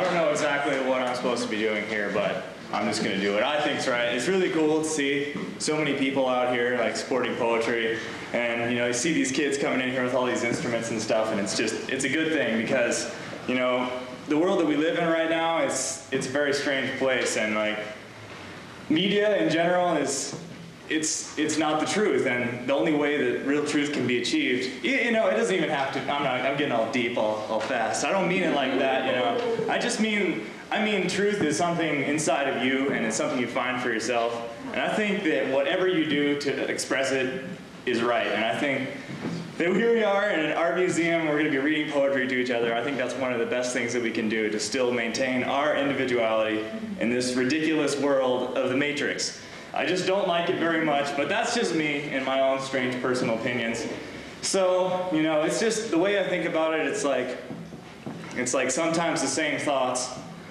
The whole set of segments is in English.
I don't know exactly what I'm supposed to be doing here, but I'm just going to do it. I think it's right. It's really cool to see so many people out here like supporting poetry. And, you know, you see these kids coming in here with all these instruments and stuff, and it's a good thing because, you know, the world that we live in right now, it's a very strange place, and like media in general it's not the truth, and the only way that real truth can be achieved, you know, it doesn't even have to, I'm getting all deep all fast. I don't mean it like that, you know. I mean truth is something inside of you, and it's something you find for yourself. And I think that whatever you do to express it is right. And I think that here we are in an art museum, we're going to be reading poetry to each other. I think that's one of the best things that we can do to still maintain our individuality in this ridiculous world of the Matrix. I just don't like it very much, but that's just me and my own strange personal opinions. So, you know, it's just the way I think about it, it's like sometimes the same thoughts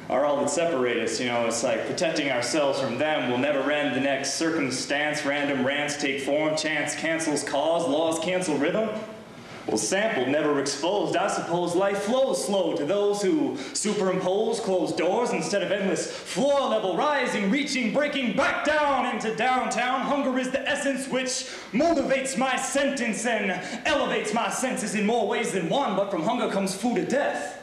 are all that separate us, you know. It's like protecting ourselves from them will never end. The next circumstance, random rants take form, chance cancels cause, laws cancel rhythm. Well, sampled, never exposed, I suppose life flows slow to those who superimpose closed doors instead of endless floor level rising, reaching, breaking back down into downtown. Hunger is the essence which motivates my sentence and elevates my senses in more ways than one, but from hunger comes food of death.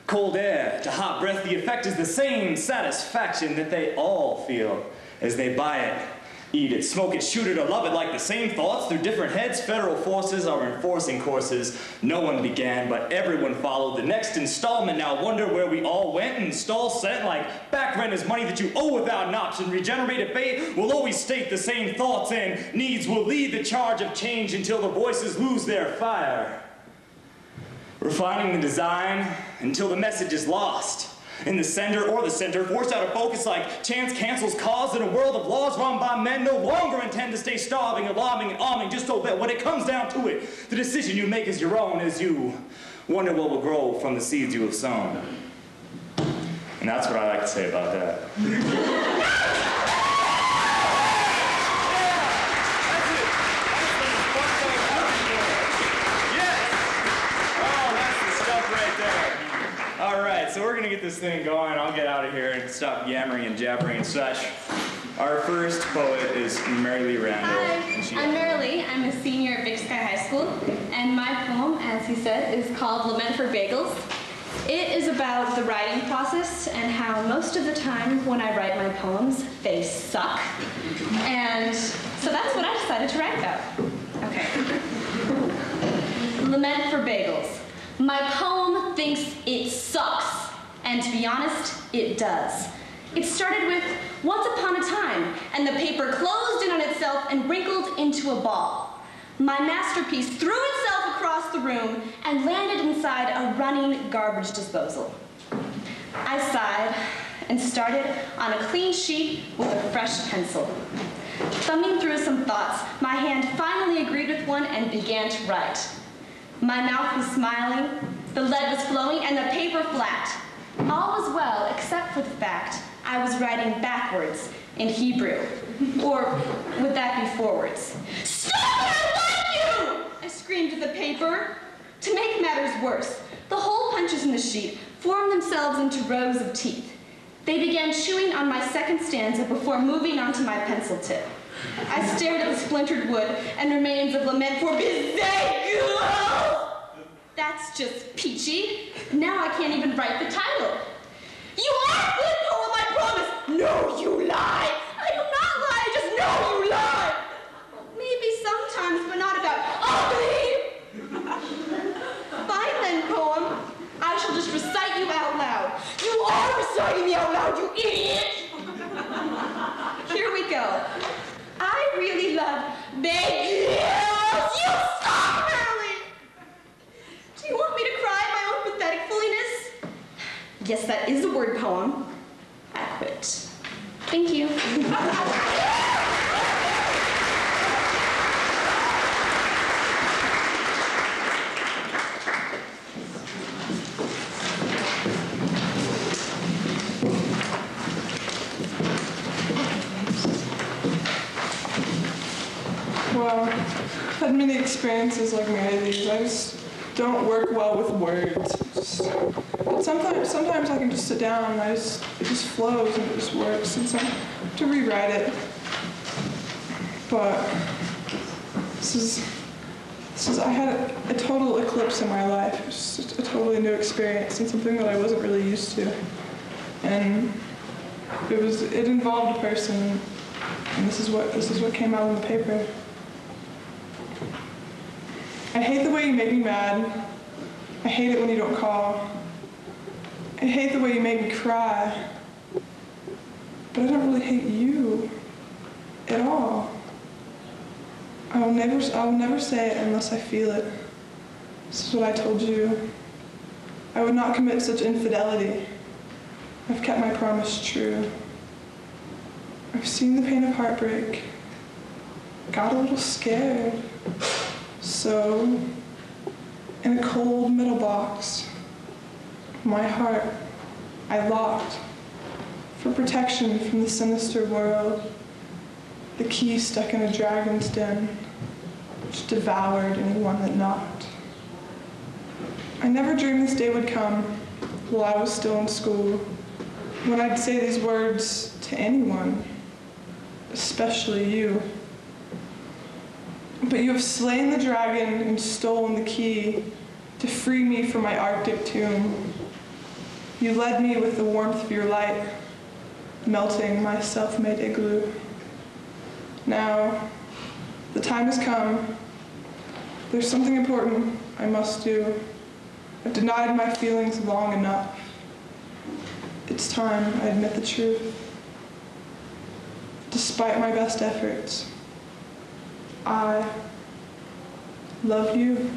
Cold air to hot breath, the effect is the same satisfaction that they all feel as they buy it, eat it, smoke it, shoot it, or love it, like the same thoughts through different heads. Federal forces are enforcing courses no one began, but everyone followed. The next installment, now wonder where we all went. Install sent like back rent is money that you owe without an option. Regenerated fate will always state the same thoughts, and needs will lead the charge of change until the voices lose their fire. Refining the design until the message is lost. In the sender or the center, forced out of focus like chance cancels cause in a world of laws run by men no longer intend to stay starving, alarming, and arming, just so that when it comes down to it, the decision you make is your own as you wonder what will grow from the seeds you have sown. And that's what I like to say about that. All right, so we're gonna get this thing going. I'll get out of here and stop yammering and jabbering and such. Our first poet is Mary Lee Randall. Hi, I'm Mary Lee. I'm a senior at Missoula County High School, and my poem, as he said, is called Lament for Bagels. It is about the writing process and how most of the time when I write my poems, they suck. And so that's what I decided to write about. Okay. Lament for Bagels. My poem thinks it sucks, and to be honest, it does. It started with once upon a time, and the paper closed in on itself and wrinkled into a ball. My masterpiece threw itself across the room and landed inside a running garbage disposal. I sighed and started on a clean sheet with a fresh pencil. Thumbing through some thoughts, my hand finally agreed with one and began to write. My mouth was smiling, the lead was flowing, and the paper flat. All was well, except for the fact I was writing backwards in Hebrew. Or would that be forwards? Stop it, I like you! I screamed at the paper. To make matters worse, the hole punches in the sheet formed themselves into rows of teeth. They began chewing on my second stanza before moving on to my pencil tip. I stared at the splintered wood and remains of lament for bagels. That's just peachy. Now I can't even write the title. You are good poem, I promise. No, you lie. I do not lie, I just know you lie. Maybe sometimes, but not about ugly. Fine then, poem. I shall just recite you out loud. You are reciting me out loud, you idiot. Here we go. I really love bagels. You stop, Merrily! Do you want me to cry my own pathetic fulliness? Yes, that is a word poem. I quit. Thank you. Well, I've had many experiences like Mary Lee's. I just don't work well with words. But sometimes I can just sit down and it just flows and it just works. And so I have to rewrite it. But I had a total eclipse in my life. It was just a totally new experience and something that I wasn't really used to. And it involved a person, and this is what came out in the paper. I hate the way you make me mad. I hate it when you don't call. I hate the way you make me cry. But I don't really hate you at all. I will never say it unless I feel it. This is what I told you. I would not commit such infidelity. I've kept my promise true. I've seen the pain of heartbreak. Got a little scared. So, in a cold metal box, my heart I locked for protection from the sinister world. The key stuck in a dragon's den, which devoured anyone that knocked. I never dreamed this day would come while I was still in school, when I'd say these words to anyone, especially you. But you have slain the dragon and stolen the key to free me from my Arctic tomb. You led me with the warmth of your light, melting my self-made igloo. Now, the time has come. There's something important I must do. I've denied my feelings long enough. It's time I admit the truth. Despite my best efforts, I love you.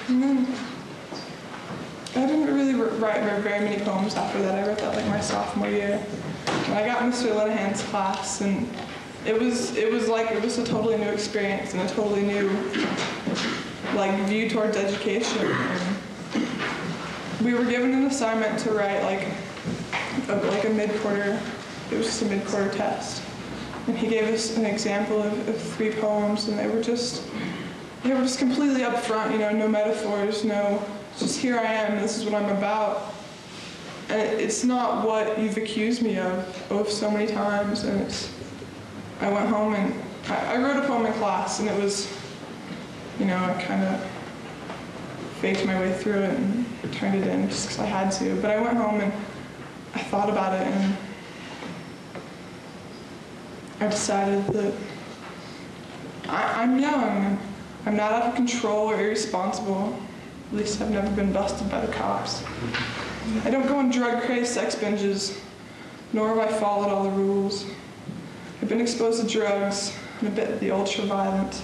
And then I didn't really write very many poems after that. I wrote that like my sophomore year. When I got Mr. Linehan's class, and it was a totally new experience and a totally new view towards education. And we were given an assignment to write a mid-quarter. It was just a mid-quarter test, and he gave us an example of 3 poems, and they were just completely upfront. No metaphors, no. Just here I am. This is what I'm about. And it's not what you've accused me of so many times. And I went home and I wrote a poem in class, and it was, I kind of faked my way through it and turned it in just because I had to. But I went home and I thought about it, and I decided that I'm young. I'm not out of control or irresponsible. At least I've never been busted by the cops. I don't go on drug-crazed sex binges, nor have I followed all the rules. I've been exposed to drugs and a bit of the ultra-violent.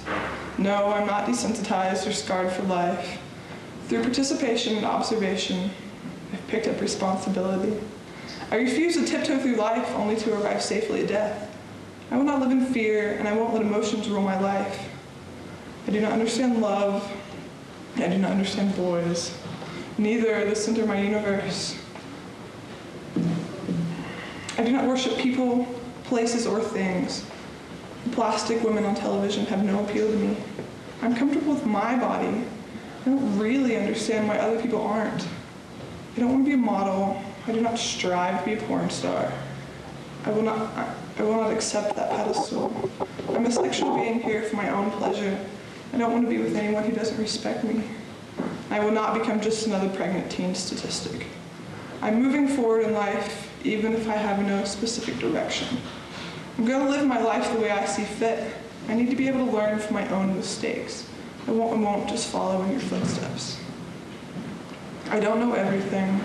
No, I'm not desensitized or scarred for life. Through participation and observation, I've picked up responsibility. I refuse to tiptoe through life only to arrive safely at death. I will not live in fear, and I won't let emotions rule my life. I do not understand love. I do not understand boys. Neither are the center of my universe. I do not worship people, places, or things. The plastic women on television have no appeal to me. I'm comfortable with my body. I don't really understand why other people aren't. I don't want to be a model. I do not strive to be a porn star. I will not accept that pedestal. I'm a sexual being here for my own pleasure. I don't want to be with anyone who doesn't respect me. I will not become just another pregnant teen statistic. I'm moving forward in life, even if I have no specific direction. I'm going to live my life the way I see fit. I need to be able to learn from my own mistakes. I won't just follow in your footsteps. I don't know everything.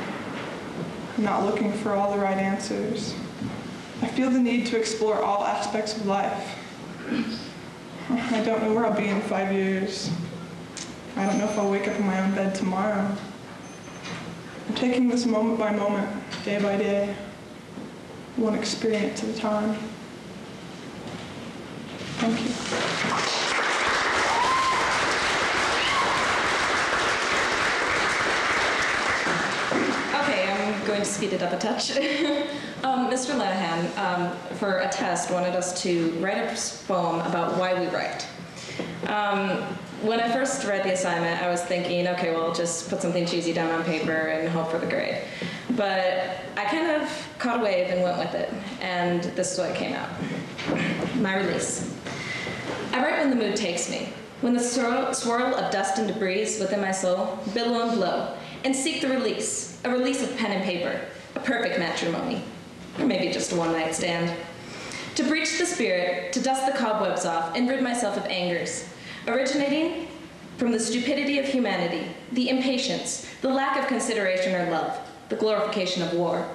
I'm not looking for all the right answers. I feel the need to explore all aspects of life. I don't know where I'll be in 5 years. I don't know if I'll wake up in my own bed tomorrow. I'm taking this moment by moment, day by day, one experience at a time. Thank you. Okay, I'm going to speed it up a touch. Mr. Lanahan, for a test, wanted us to write a poem about why we write. When I first read the assignment, I was thinking, okay, well, just put something cheesy down on paper and hope for the grade. But I kind of caught a wave and went with it, and this is what came out. My release. I write when the mood takes me, when the swirl of dust and debris within my soul billow and blow, and seek the release, a release of pen and paper, a perfect matrimony, or maybe just a one-night stand. To breach the spirit, to dust the cobwebs off, and rid myself of angers, originating from the stupidity of humanity, the impatience, the lack of consideration or love, the glorification of war.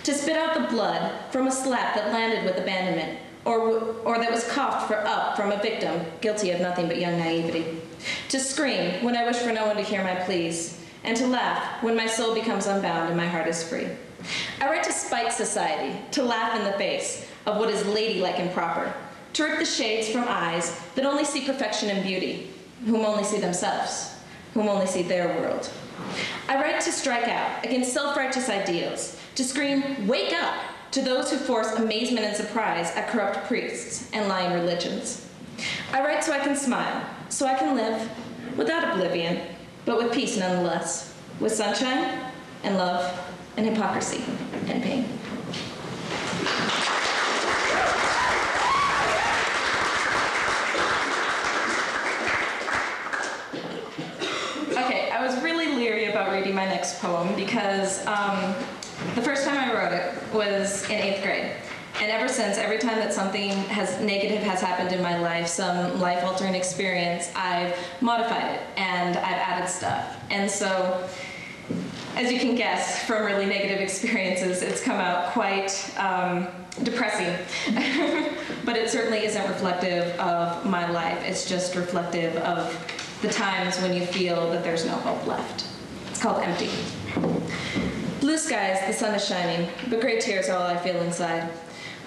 To spit out the blood from a slap that landed with abandonment, or that was coughed up from a victim guilty of nothing but young naivety. To scream when I wish for no one to hear my pleas, and to laugh when my soul becomes unbound and my heart is free. I write to spite society, to laugh in the face of what is ladylike and proper, to rip the shades from eyes that only see perfection and beauty, whom only see themselves, whom only see their world. I write to strike out against self-righteous ideals, to scream, wake up, to those who force amazement and surprise at corrupt priests and lying religions. I write so I can smile, so I can live without oblivion, but with peace nonetheless, with sunshine and love and hypocrisy and pain. Okay, I was really leery about reading my next poem because the first time I wrote it was in 8th grade. And ever since, every time that something negative has happened in my life, some life-altering experience, I've modified it and I've added stuff. And so, as you can guess from really negative experiences, it's come out quite depressing. But it certainly isn't reflective of my life. It's just reflective of the times when you feel that there's no hope left. It's called Empty. Blue skies, the sun is shining, but gray tears are all I feel inside.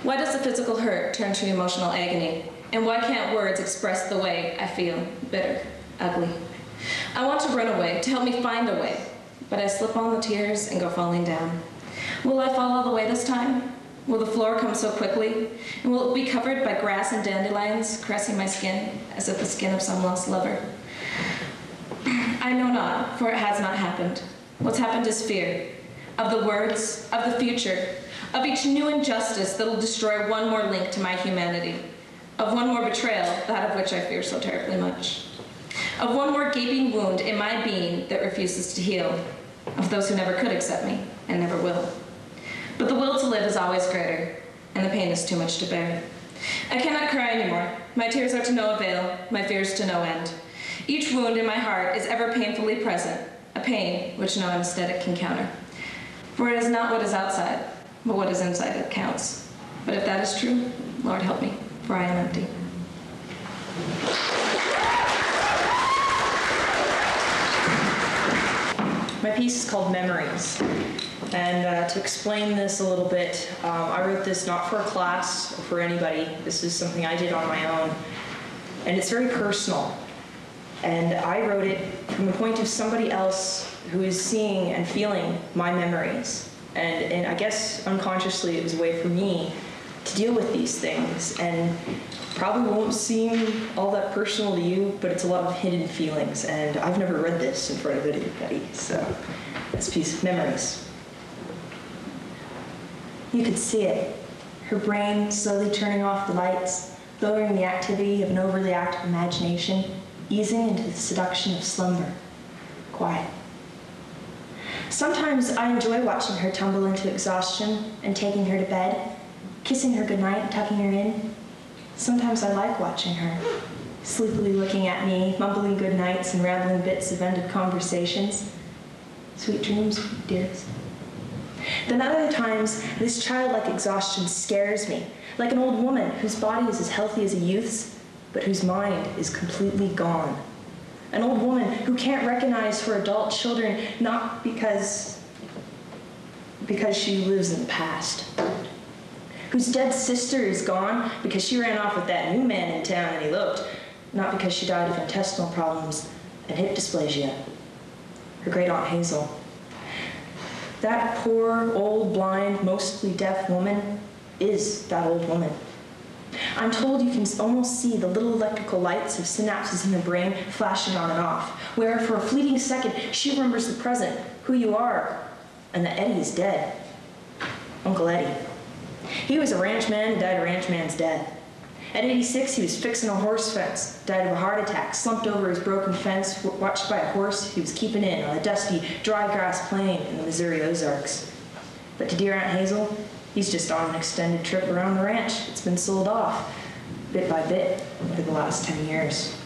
Why does the physical hurt turn to emotional agony? And why can't words express the way I feel? Bitter, ugly. I want to run away, to help me find a way, but I slip on the tears and go falling down. Will I fall all the way this time? Will the floor come so quickly? And will it be covered by grass and dandelions, caressing my skin, as if the skin of some lost lover? I know not, for it has not happened. What's happened is fear, of the words, of the future, of each new injustice that will destroy one more link to my humanity, of one more betrayal, that of which I fear so terribly much, of one more gaping wound in my being that refuses to heal, of those who never could accept me and never will. But the will to live is always greater, and the pain is too much to bear. I cannot cry anymore. My tears are to no avail, my fears to no end. Each wound in my heart is ever painfully present, a pain which no anesthetic can counter. For it is not what is outside, but what is inside that counts. But if that is true, Lord help me, for I am empty. My piece is called Memories. And to explain this a little bit, I wrote this not for a class or for anybody. This is something I did on my own. And it's very personal. And I wrote it from the point of somebody else who is seeing and feeling my memories. And I guess unconsciously it was a way for me to deal with these things. And probably won't seem all that personal to you, but it's a lot of hidden feelings. And I've never read this in front of anybody, so this piece, Memories. You could see it, her brain slowly turning off the lights, lowering the activity of an overly active imagination, easing into the seduction of slumber, quiet. Sometimes I enjoy watching her tumble into exhaustion and taking her to bed, kissing her goodnight and tucking her in. Sometimes I like watching her, sleepily looking at me, mumbling goodnights and rambling bits of ended conversations. Sweet dreams, dearest. Then other times, this childlike exhaustion scares me, like an old woman whose body is as healthy as a youth's, but whose mind is completely gone. An old woman who can't recognize her adult children, not because she lives in the past. Whose dead sister is gone because she ran off with that new man in town and eloped, not because she died of intestinal problems and hip dysplasia. Her great aunt Hazel. That poor, old, blind, mostly deaf woman is that old woman. I'm told you can almost see the little electrical lights of synapses in her brain flashing on and off, where for a fleeting second she remembers the present, who you are, and that Eddie is dead. Uncle Eddie. He was a ranchman who died a ranchman's death. At 86, he was fixing a horse fence, died of a heart attack, slumped over his broken fence, watched by a horse he was keeping in on a dusty, dry grass plain in the Missouri Ozarks. But to dear Aunt Hazel, he's just on an extended trip around the ranch. It's been sold off, bit by bit, for the last 10 years.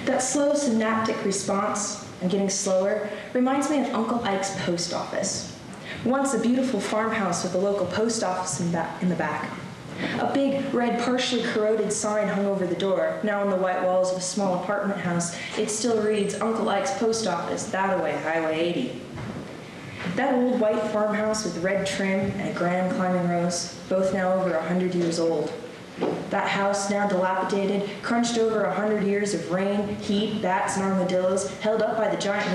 That slow synaptic response, and getting slower, reminds me of Uncle Ike's post office. Once a beautiful farmhouse with a local post office in the back. A big, red, partially corroded sign hung over the door. Now on the white walls of a small apartment house, it still reads, Uncle Ike's Post Office, that-a-way, Highway 80. That old white farmhouse with red trim and a grand climbing rose, both now over 100 years old. That house, now dilapidated, crunched over 100 years of rain, heat, bats, and armadillos, held up by the giant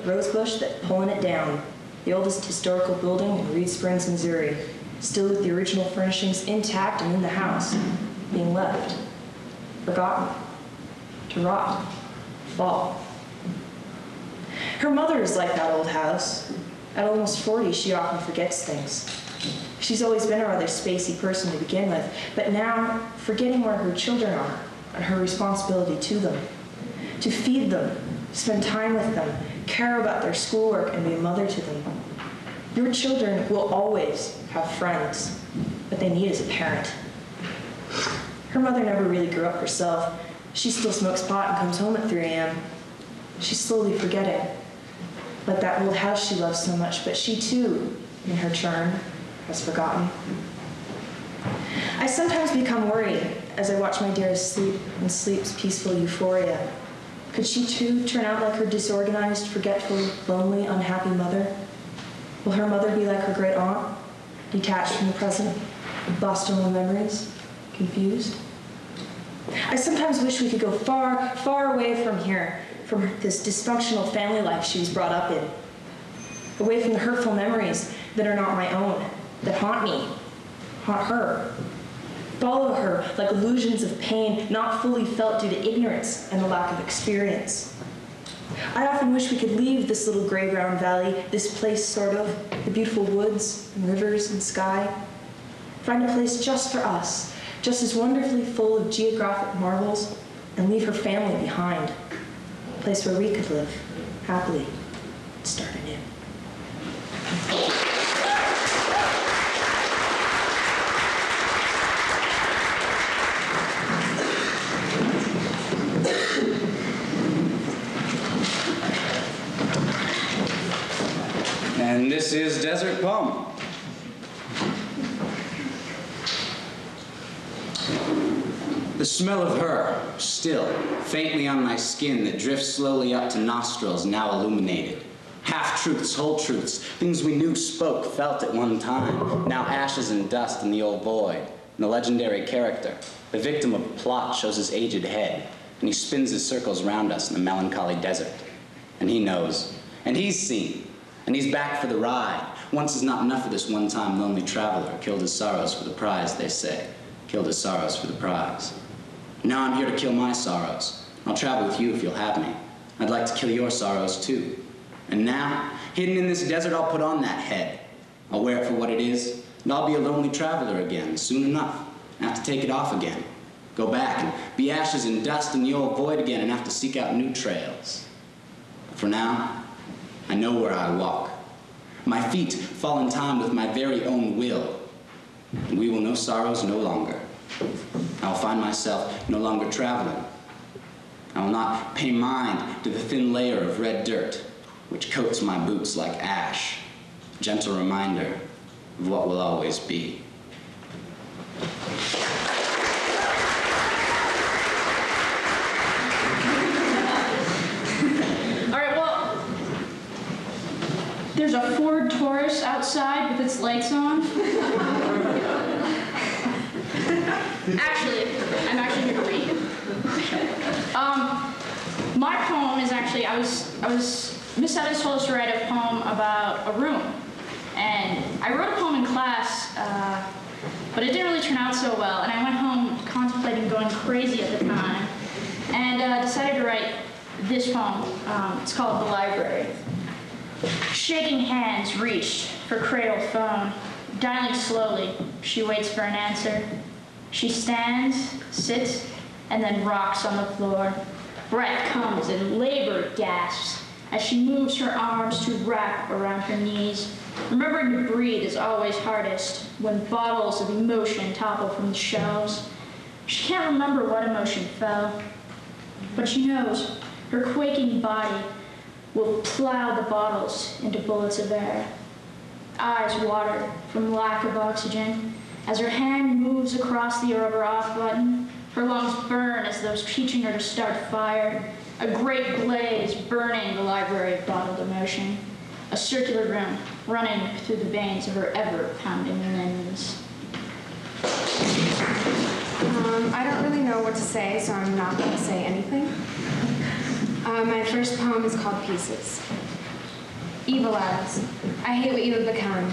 rose bush that's pulling it down. The oldest historical building in Reed Springs, Missouri, still with the original furnishings intact and in the house, being left, forgotten, to rot, fall. Her mother is like that old house. At almost 40, she often forgets things. She's always been a rather spacey person to begin with, but now, forgetting where her children are and her responsibility to them, to feed them, spend time with them, care about their schoolwork, and be a mother to them. Your children will always have friends, but they need as a parent. Her mother never really grew up herself. She still smokes pot and comes home at 3 a.m. She's slowly forgetting. Like that old house she loves so much, but she too, in her churn, has forgotten. I sometimes become worried as I watch my dearest sleep in sleep's peaceful euphoria. Could she too turn out like her disorganized, forgetful, lonely, unhappy mother? Will her mother be like her great aunt, detached from the present, lost in all memories, confused? I sometimes wish we could go far, far away from here, from this dysfunctional family life she was brought up in, away from the hurtful memories that are not my own, that haunt me, haunt her. Follow her like illusions of pain not fully felt due to ignorance and a lack of experience. I often wish we could leave this little gray-brown valley, this place sort of, the beautiful woods and rivers and sky. Find a place just for us, just as wonderfully full of geographic marvels, and leave her family behind. A place where we could live happily and start anew. And this is Desert Poem. The smell of her, still, faintly on my skin that drifts slowly up to nostrils now illuminated. Half-truths, whole truths, things we knew, spoke, felt at one time, now ashes and dust in the old void. And the legendary character, the victim of a plot, shows his aged head, and he spins his circles round us in the melancholy desert. And he knows, and he's seen, and he's back for the ride. Once is not enough for this one-time lonely traveler, killed his sorrows for the prize, they say. Killed his sorrows for the prize. Now I'm here to kill my sorrows. I'll travel with you if you'll have me. I'd like to kill your sorrows too. And now, hidden in this desert, I'll put on that head. I'll wear it for what it is, and I'll be a lonely traveler again, soon enough. I have to take it off again. Go back and be ashes and dust in the old void again and have to seek out new trails. But for now, I know where I walk. My feet fall in time with my very own will. And we will know sorrows no longer. I will find myself no longer traveling. I will not pay mind to the thin layer of red dirt which coats my boots like ash, a gentle reminder of what will always be. There's a Ford Taurus outside with its lights on. I'm actually here to read. My poem is actually actually, Miss Evans told us to write a poem about a room. And I wrote a poem in class, but it didn't really turn out so well. And I went home contemplating going crazy at the time and decided to write this poem. It's called The Library. Shaking hands reach for cradle phone. Dialing slowly, she waits for an answer. She stands, sits, and then rocks on the floor. Breath comes in labored gasps as she moves her arms to wrap around her knees. Remembering to breathe is always hardest when bottles of emotion topple from the shelves. She can't remember what emotion fell, but she knows her quaking body will plow the bottles into bullets of air. Eyes water from lack of oxygen. As her hand moves across the over-off button, her lungs burn as though teaching her to start fire. A great blaze burning the library of bottled emotion. A circular room running through the veins of her ever-pounding limbs. I don't really know what to say, so I'm not going to say anything. My first poem is called Pieces. Evil eyes, I hate what you have become.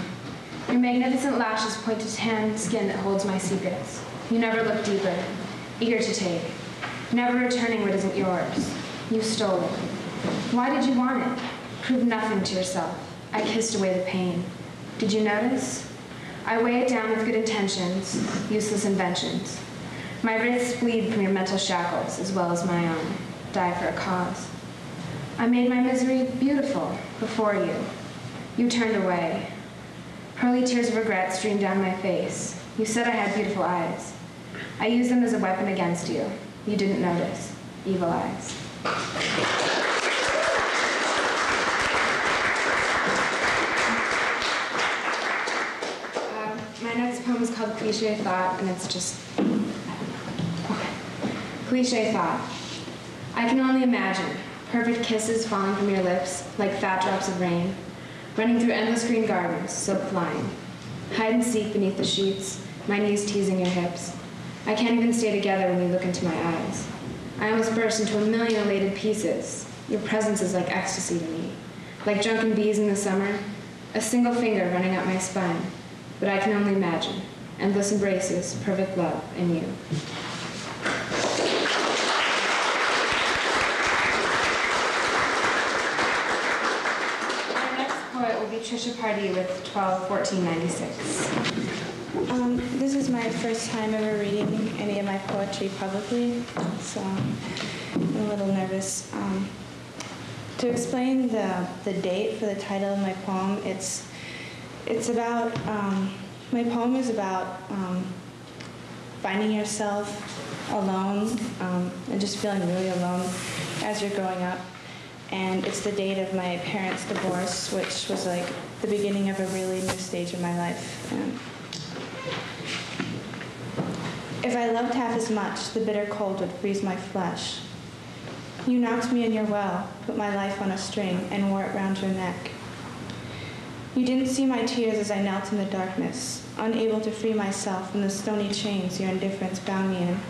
Your magnificent lashes point to tan skin that holds my secrets. You never look deeper, eager to take, never returning what isn't yours. You stole it. Why did you want it? Prove nothing to yourself. I kissed away the pain. Did you notice? I weigh it down with good intentions, useless inventions. My wrists bleed from your mental shackles as well as my own. Die for a cause. I made my misery beautiful before you. You turned away. Pearly tears of regret streamed down my face. You said I had beautiful eyes. I used them as a weapon against you. You didn't notice. Evil eyes. My next poem is called Cliché Thought, and it's just... Cliché Thought. I can only imagine perfect kisses falling from your lips like fat drops of rain, running through endless green gardens, silk flying. Hide and seek beneath the sheets, my knees teasing your hips. I can't even stay together when you look into my eyes. I almost burst into a million elated pieces. Your presence is like ecstasy to me, like drunken bees in the summer, a single finger running up my spine. But I can only imagine endless embraces, perfect love in you. Trisha Pardee with 12-14-96. This is my first time ever reading any of my poetry publicly, so I'm a little nervous. To explain the date for the title of my poem, it's about, my poem is about finding yourself alone and just feeling really alone as you're growing up. And it's the date of my parents' divorce, which was like the beginning of a really new stage in my life. If I loved half as much, the bitter cold would freeze my flesh. You knocked me in your well, put my life on a string, and wore it round your neck. You didn't see my tears as I knelt in the darkness, unable to free myself from the stony chains your indifference bound me in.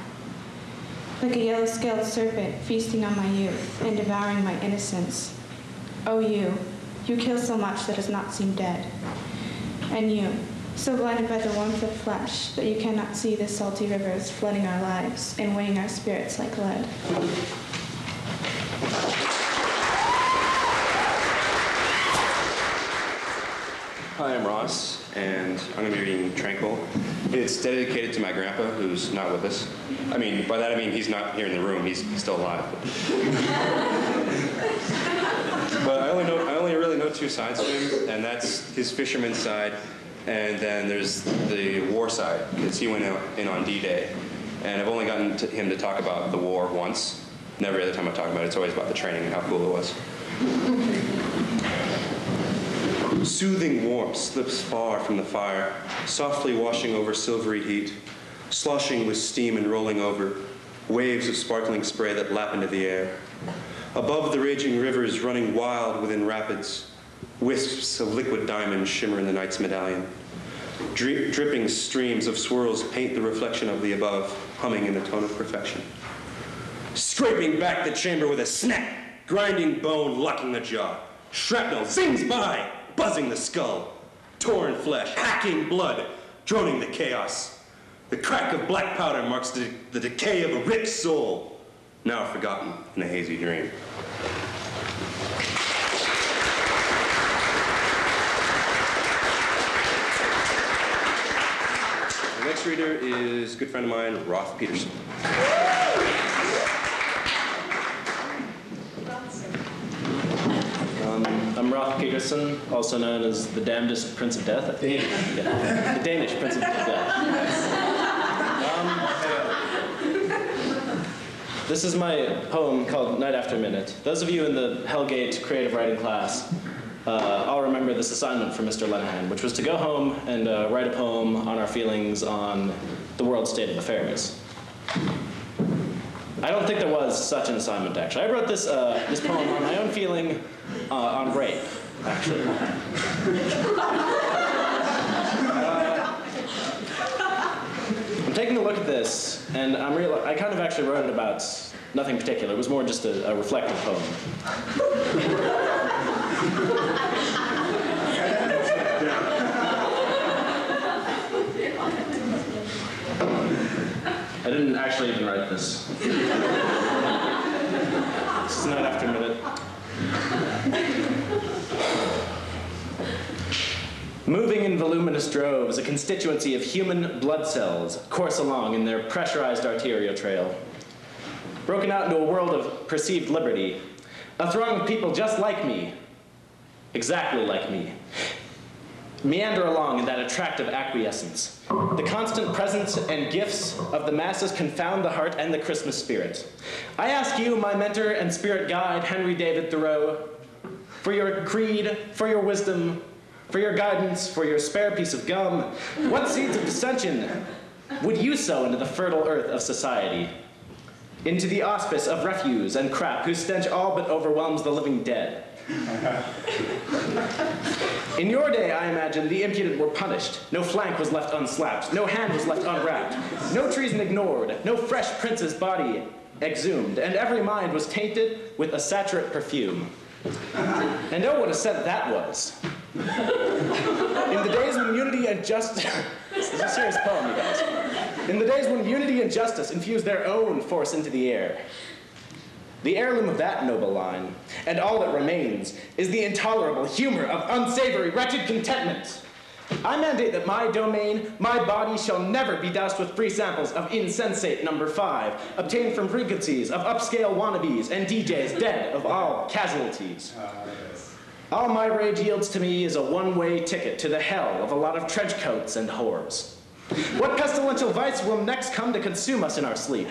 Like a yellow-scaled serpent feasting on my youth and devouring my innocence. Oh, you kill so much that does not seem dead. And you, so blinded by the warmth of flesh that you cannot see the salty rivers flooding our lives and weighing our spirits like lead. Hi, I'm Ross, and I'm going to be reading Tranquil. It's dedicated to my grandpa, who's not with us. I mean, by that I mean he's not here in the room. He's still alive. But I only really know two sides of him, and that's his fisherman side, and then there's the war side, because he went in on D-Day. And I've only gotten him to talk about the war once. And every other time I talk about it, it's always about the training and how cool it was. Soothing warmth slips far from the fire, softly washing over silvery heat, sloshing with steam and rolling over, waves of sparkling spray that lap into the air. Above the raging rivers running wild within rapids, wisps of liquid diamonds shimmer in the night's medallion. Dripping streams of swirls paint the reflection of the above, humming in the tone of perfection. Scraping back the chamber with a snap, grinding bone locking the jaw. Shrapnel zings by, buzzing the skull. Torn flesh, hacking blood, droning the chaos. The crack of black powder marks the decay of a rich soul, now forgotten in a hazy dream. The next reader is a good friend of mine, Roth Peterson. I'm Roth Peterson, also known as the damnedest Prince of Death, I think. Yeah. The Danish Prince of Death. This is my poem called Night After Minute. Those of you in the Hellgate creative writing class all remember this assignment from Mr. Lenahan, which was to go home and write a poem on our feelings on the world state of affairs. I don't think there was such an assignment, actually. I wrote this poem on my own feeling on rape, actually. I'm taking a look at this, and I kind of actually wrote it about nothing particular. It was more just a reflective poem. I didn't actually even write this. This is Night After Minute. Moving in voluminous droves, a constituency of human blood cells course along in their pressurized arterial trail. Broken out into a world of perceived liberty, a throng of people just like me, exactly like me, meander along in that attractive acquiescence. The constant presence and gifts of the masses confound the heart and the Christmas spirit. I ask you, my mentor and spirit guide, Henry David Thoreau, for your creed, for your wisdom, for your guidance, for your spare piece of gum, what seeds of dissension would you sow into the fertile earth of society? Into the auspice of refuse and crap, whose stench all but overwhelms the living dead. In your day, I imagine, the impudent were punished. No flank was left unslapped. No hand was left unwrapped. No treason ignored. No fresh prince's body exhumed. And every mind was tainted with a saturate perfume. And oh, what a scent that was. In the days when unity and justice... This is a serious poem, you guys. In the days when unity and justice infused their own force into the air. The heirloom of that noble line, and all that remains, is the intolerable humor of unsavory, wretched contentment. I mandate that my domain, my body, shall never be doused with free samples of insensate number 5, obtained from frequencies of upscale wannabes and DJs dead of all casualties. All my rage yields to me is a one-way ticket to the hell of a lot of trench coats and whores. What pestilential vice will next come to consume us in our sleep?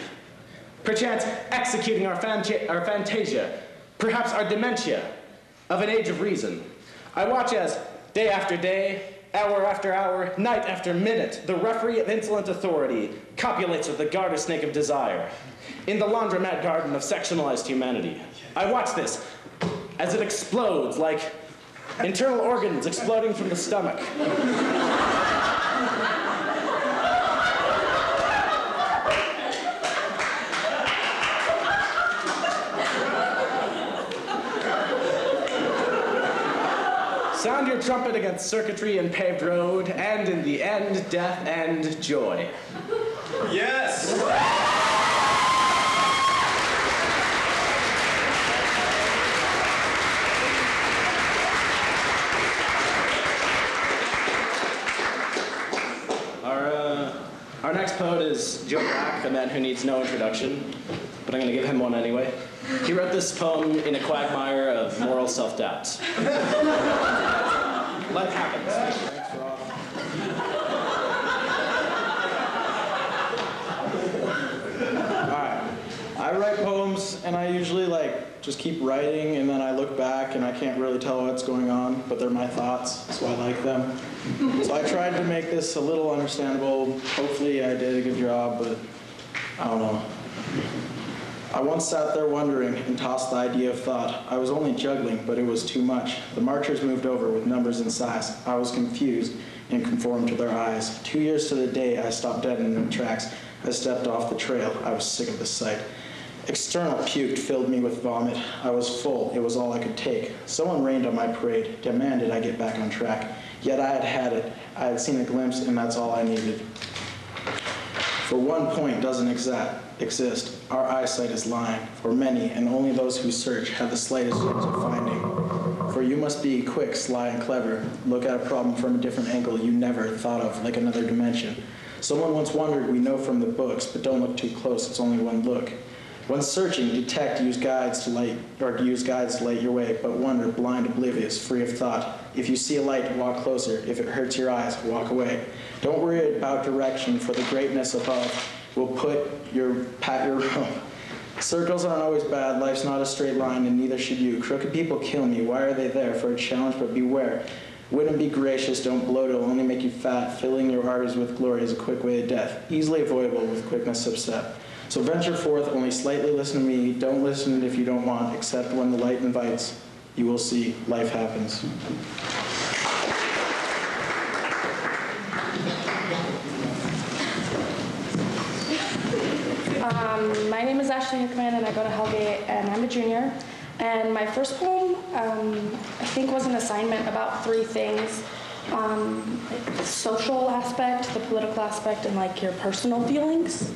Perchance executing our fantasia, perhaps our dementia, of an age of reason. I watch as, day after day, hour after hour, night after minute, the referee of insolent authority copulates with the garter snake of desire in the laundromat garden of sectionalized humanity. I watch this as it explodes like internal organs exploding from the stomach. Sound your trumpet against circuitry and paved road, and in the end, death and joy. Yes! Our next poet is Joe Black, a man who needs no introduction, but I'm going to give him one anyway. He wrote this poem in a quagmire of moral self-doubt. Life happens. Thanks, Rob. Alright. I write poems and I usually just keep writing and then I look back and I can't really tell what's going on, but they're my thoughts, so I like them. So I tried to make this a little understandable. Hopefully I did a good job, but I don't know. I once sat there wondering and tossed the idea of thought. I was only juggling, but it was too much. The marchers moved over with numbers and size. I was confused and conformed to their eyes. 2 years to the day, I stopped dead in the tracks. I stepped off the trail. I was sick of the sight. External puke filled me with vomit. I was full. It was all I could take. Someone rained on my parade, demanded I get back on track. Yet I had had it. I had seen a glimpse, and that's all I needed. For one point doesn't exist. Our eyesight is lying. For many, and only those who search, have the slightest chance of finding. For you must be quick, sly, and clever. Look at a problem from a different angle you never thought of, like another dimension. Someone once wondered, we know from the books, but don't look too close, it's only one look. When searching, detect, use guides to light your way, but wander blind, oblivious, free of thought. If you see a light, walk closer. If it hurts your eyes, walk away. Don't worry about direction, for the greatness above will pat your rope. Circles aren't always bad, life's not a straight line, and neither should you. Crooked people kill me, why are they there? For a challenge, but beware. Wouldn't be gracious, don't bloat, it'll only make you fat. Filling your arteries with glory is a quick way to death, easily avoidable with quickness of step. So venture forth, only slightly listen to me. Don't listen if you don't want, except when the light invites. You will see, life happens. My name is Ashley Hickman, and I go to Hellgate, and I'm a junior. And my first poem, I think, was an assignment about three things. Like the social aspect, the political aspect, and like your personal feelings.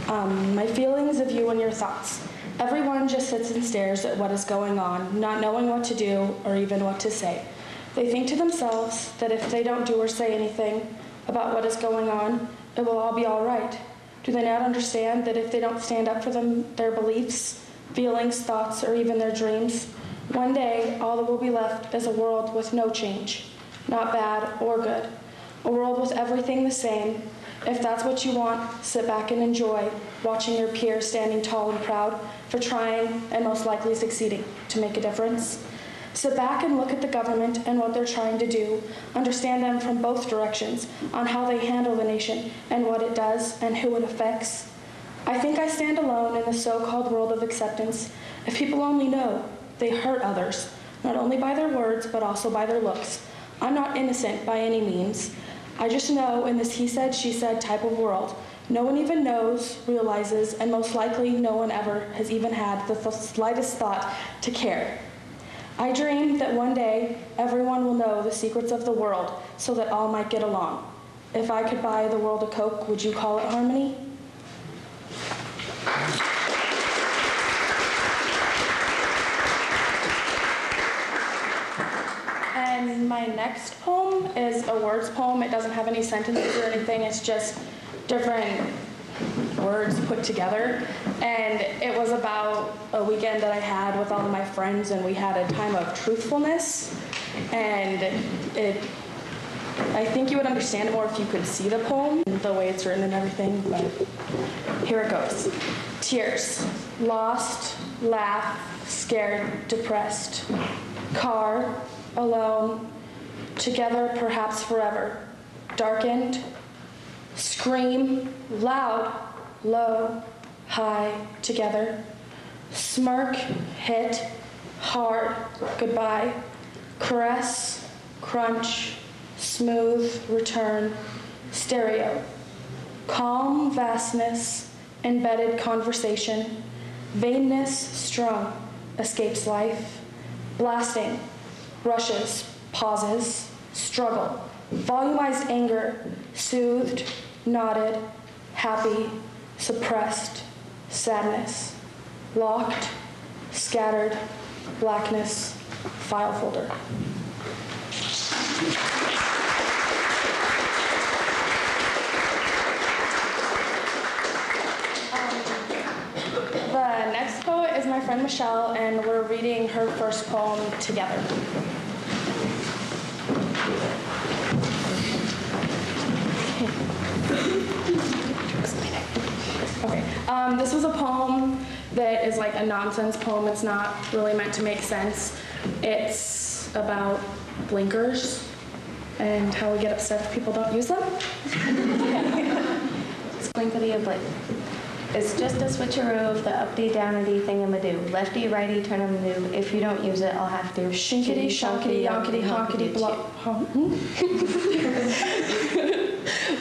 My feelings of you and your thoughts. Everyone just sits and stares at what is going on, not knowing what to do or even what to say. They think to themselves that if they don't do or say anything about what is going on, it will all be all right. Do they not understand that if they don't stand up for their beliefs, feelings, thoughts, or even their dreams, one day all that will be left is a world with no change, not bad or good, a world with everything the same. If that's what you want, sit back and enjoy watching your peers standing tall and proud for trying and most likely succeeding to make a difference. Sit back and look at the government and what they're trying to do. Understand them from both directions on how they handle the nation and what it does and who it affects. I think I stand alone in the so-called world of acceptance. If people only know, they hurt others, not only by their words, but also by their looks. I'm not innocent by any means. I just know in this he said, she said type of world, no one even knows, realizes, and most likely no one ever has even had the slightest thought to care. I dream that one day everyone will know the secrets of the world so that all might get along. If I could buy the world a Coke, would you call it harmony? And my next poem is a words poem. It doesn't have any sentences or anything. It's just different words put together. And it was about a weekend that I had with all of my friends, and we had a time of truthfulness. And I think you would understand it more if you could see the poem, the way it's written and everything, but here it goes. Tears. Lost, laugh, scared, depressed. Car, alone, together perhaps forever. Darkened, scream, loud, low, high, together. Smirk, hit, hard, goodbye. Caress, crunch, smooth, return, stereo. Calm, vastness, embedded conversation. Vainness, strung, escapes life. Blasting, rushes, pauses, struggle. Volumized anger, soothed, nodded, happy, suppressed, sadness. Locked, scattered, blackness, file folder. The next poet is my friend Michelle, and we're reading her first poem together. Okay, this was a poem that is like a nonsense poem. It's not really meant to make sense. It's about blinkers and how we get upset if people don't use them. Blinkety a blink. It's just a switcheroo of the updy downity thingamadoo. Lefty righty turnamadoo. If you don't use it, I'll have to shinkity shonkity yonkity honkity block.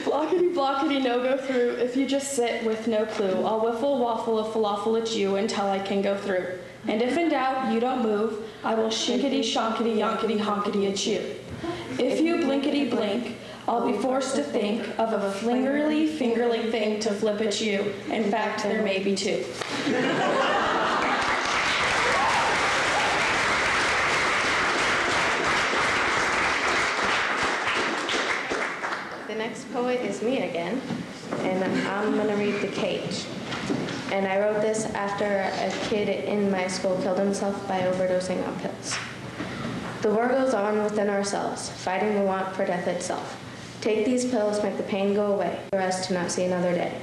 Blockety, blockety, no go through. If you just sit with no clue, I'll whiffle waffle a falafel at you until I can go through. And if in doubt, you don't move, I will shinkety, shonkety, yonkety, honkety at you. If you blinkety blink, I'll be forced to think of a flingerly, fingerly thing to flip at you. In fact, there may be two. The next poet is me again, and I'm gonna read The Cage. And I wrote this after a kid in my school killed himself by overdosing on pills. The war goes on within ourselves, fighting the want for death itself. Take these pills, make the pain go away, for us to not see another day.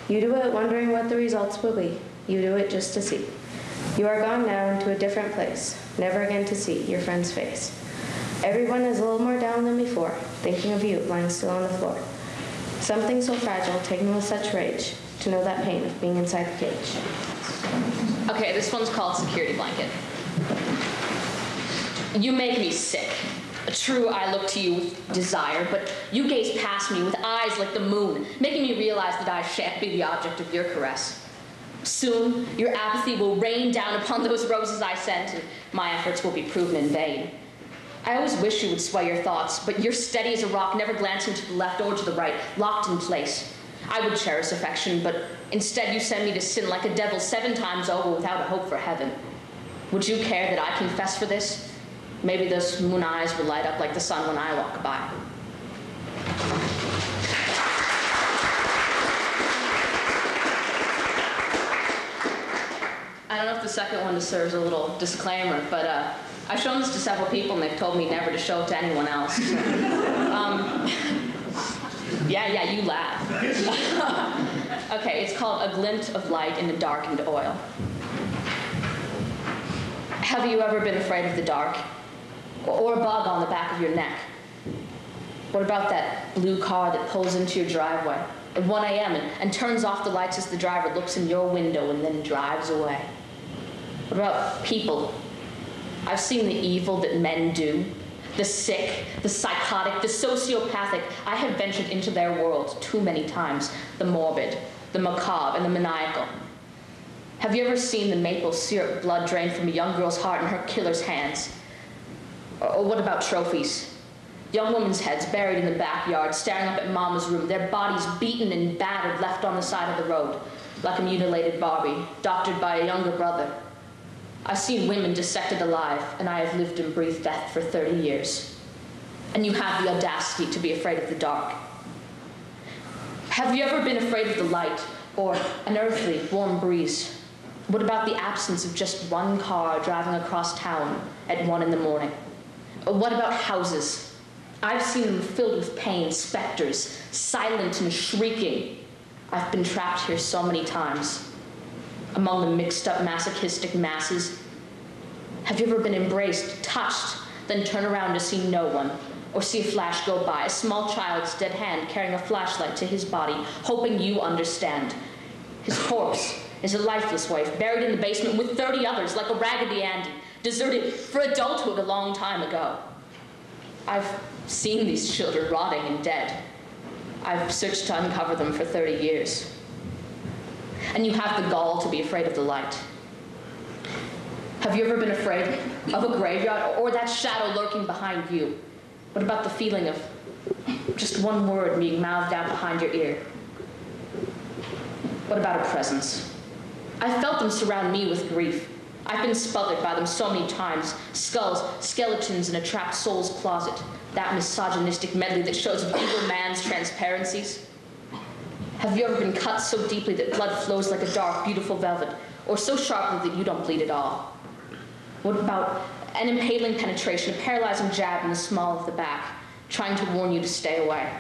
You do it wondering what the results will be. You do it just to see. You are gone now into a different place, never again to see your friend's face. Everyone is a little more down than before, thinking of you lying still on the floor. Something so fragile, taken with such rage, to know that pain of being inside the cage. Okay, this one's called Security Blanket. You make me sick. True, I look to you with desire, but you gaze past me with eyes like the moon, making me realize that I shan't be the object of your caress. Soon, your apathy will rain down upon those roses I sent, and my efforts will be proven in vain. I always wish you would sway your thoughts, but you're steady as a rock, never glancing to the left or to the right, locked in place. I would cherish affection, but instead you send me to sin like a devil 7 times over without a hope for heaven. Would you care that I confess for this? Maybe those moon eyes will light up like the sun when I walk by. I don't know if the second one deserves a little disclaimer, but I've shown this to several people and they've told me never to show it to anyone else. Yeah, you laugh. Okay, it's called A Glint of Light in a Darkened Oil. Have you ever been afraid of the dark? Or a bug on the back of your neck? What about that blue car that pulls into your driveway at 1 a.m. and turns off the lights as the driver looks in your window and then drives away? What about people? I've seen the evil that men do. The sick, the psychotic, the sociopathic. I have ventured into their world too many times. The morbid, the macabre, and the maniacal. Have you ever seen the maple syrup blood drain from a young girl's heart in her killer's hands? Or what about trophies? Young women's heads buried in the backyard, staring up at Mama's room, their bodies beaten and battered, left on the side of the road, like a mutilated Barbie, doctored by a younger brother. I've seen women dissected alive, and I have lived and breathed death for 30 years. And you have the audacity to be afraid of the dark. Have you ever been afraid of the light, or an earthly, warm breeze? What about the absence of just one car driving across town at 1 in the morning? What about houses? I've seen them filled with pain, specters, silent and shrieking. I've been trapped here so many times. Among the mixed up masochistic masses. Have you ever been embraced, touched, then turn around to see no one, or see a flash go by, a small child's dead hand carrying a flashlight to his body, hoping you understand? His corpse is a lifeless wife, buried in the basement with 30 others like a Raggedy Andy, deserted for adulthood a long time ago. I've seen these children rotting and dead. I've searched to uncover them for 30 years. And you have the gall to be afraid of the light. Have you ever been afraid of a graveyard or that shadow lurking behind you? What about the feeling of just one word being mouthed out behind your ear? What about a presence? I felt them surround me with grief. I've been smothered by them so many times. Skulls, skeletons in a trapped soul's closet. That misogynistic medley that shows an evil man's transparencies. Have you ever been cut so deeply that blood flows like a dark, beautiful velvet, or so sharply that you don't bleed at all? What about an impaling penetration, a paralyzing jab in the small of the back, trying to warn you to stay away?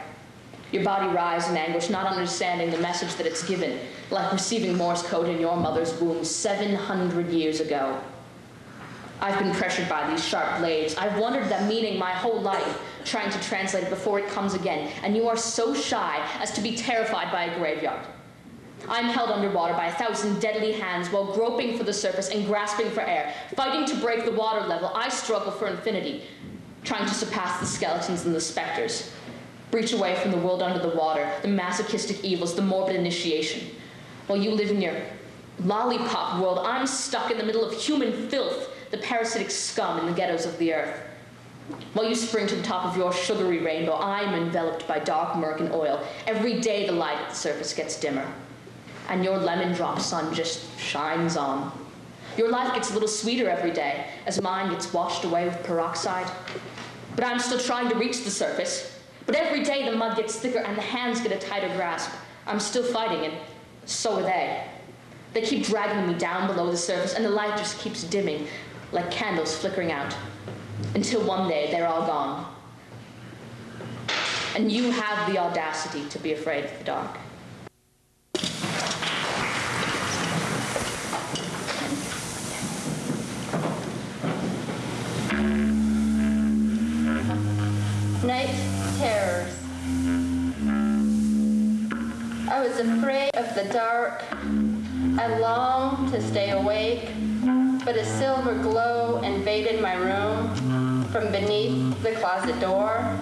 Your body writhes in anguish, not understanding the message that it's given, like receiving Morse code in your mother's womb 700 years ago. I've been pressured by these sharp blades. I've wondered that meaning my whole life, trying to translate it before it comes again, and you are so shy as to be terrified by a graveyard. I'm held underwater by 1,000 deadly hands while groping for the surface and grasping for air, fighting to break the water level. I struggle for infinity, trying to surpass the skeletons and the specters. Breach away from the world under the water, the masochistic evils, the morbid initiation. While you live in your lollipop world, I'm stuck in the middle of human filth, the parasitic scum in the ghettos of the earth. While you spring to the top of your sugary rainbow, I'm enveloped by dark murk and oil. Every day the light at the surface gets dimmer, and your lemon drop sun just shines on. Your life gets a little sweeter every day as mine gets washed away with peroxide. But I'm still trying to reach the surface. But every day the mud gets thicker and the hands get a tighter grasp. I'm still fighting, and so are they. They keep dragging me down below the surface, and the light just keeps dimming, like candles flickering out, until one day they're all gone. And you have the audacity to be afraid of the dark. Night terrors. I was afraid of the dark. I longed to stay awake, but a silver glow invaded my room from beneath the closet door.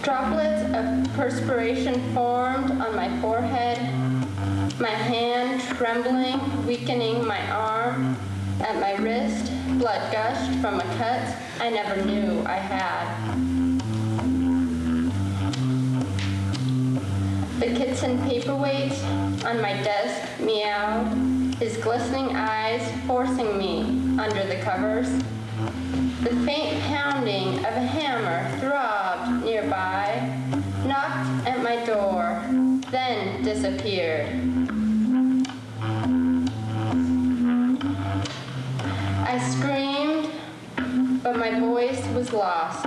Droplets of perspiration formed on my forehead, my hand trembling, weakening my arm. At my wrist, blood gushed from a cut I never knew I had. The kitchen paperweight on my desk meowed, his glistening eyes forcing me under the covers. The faint pounding of a hammer throbbed nearby, knocked at my door, then disappeared. I screamed, but my voice was lost.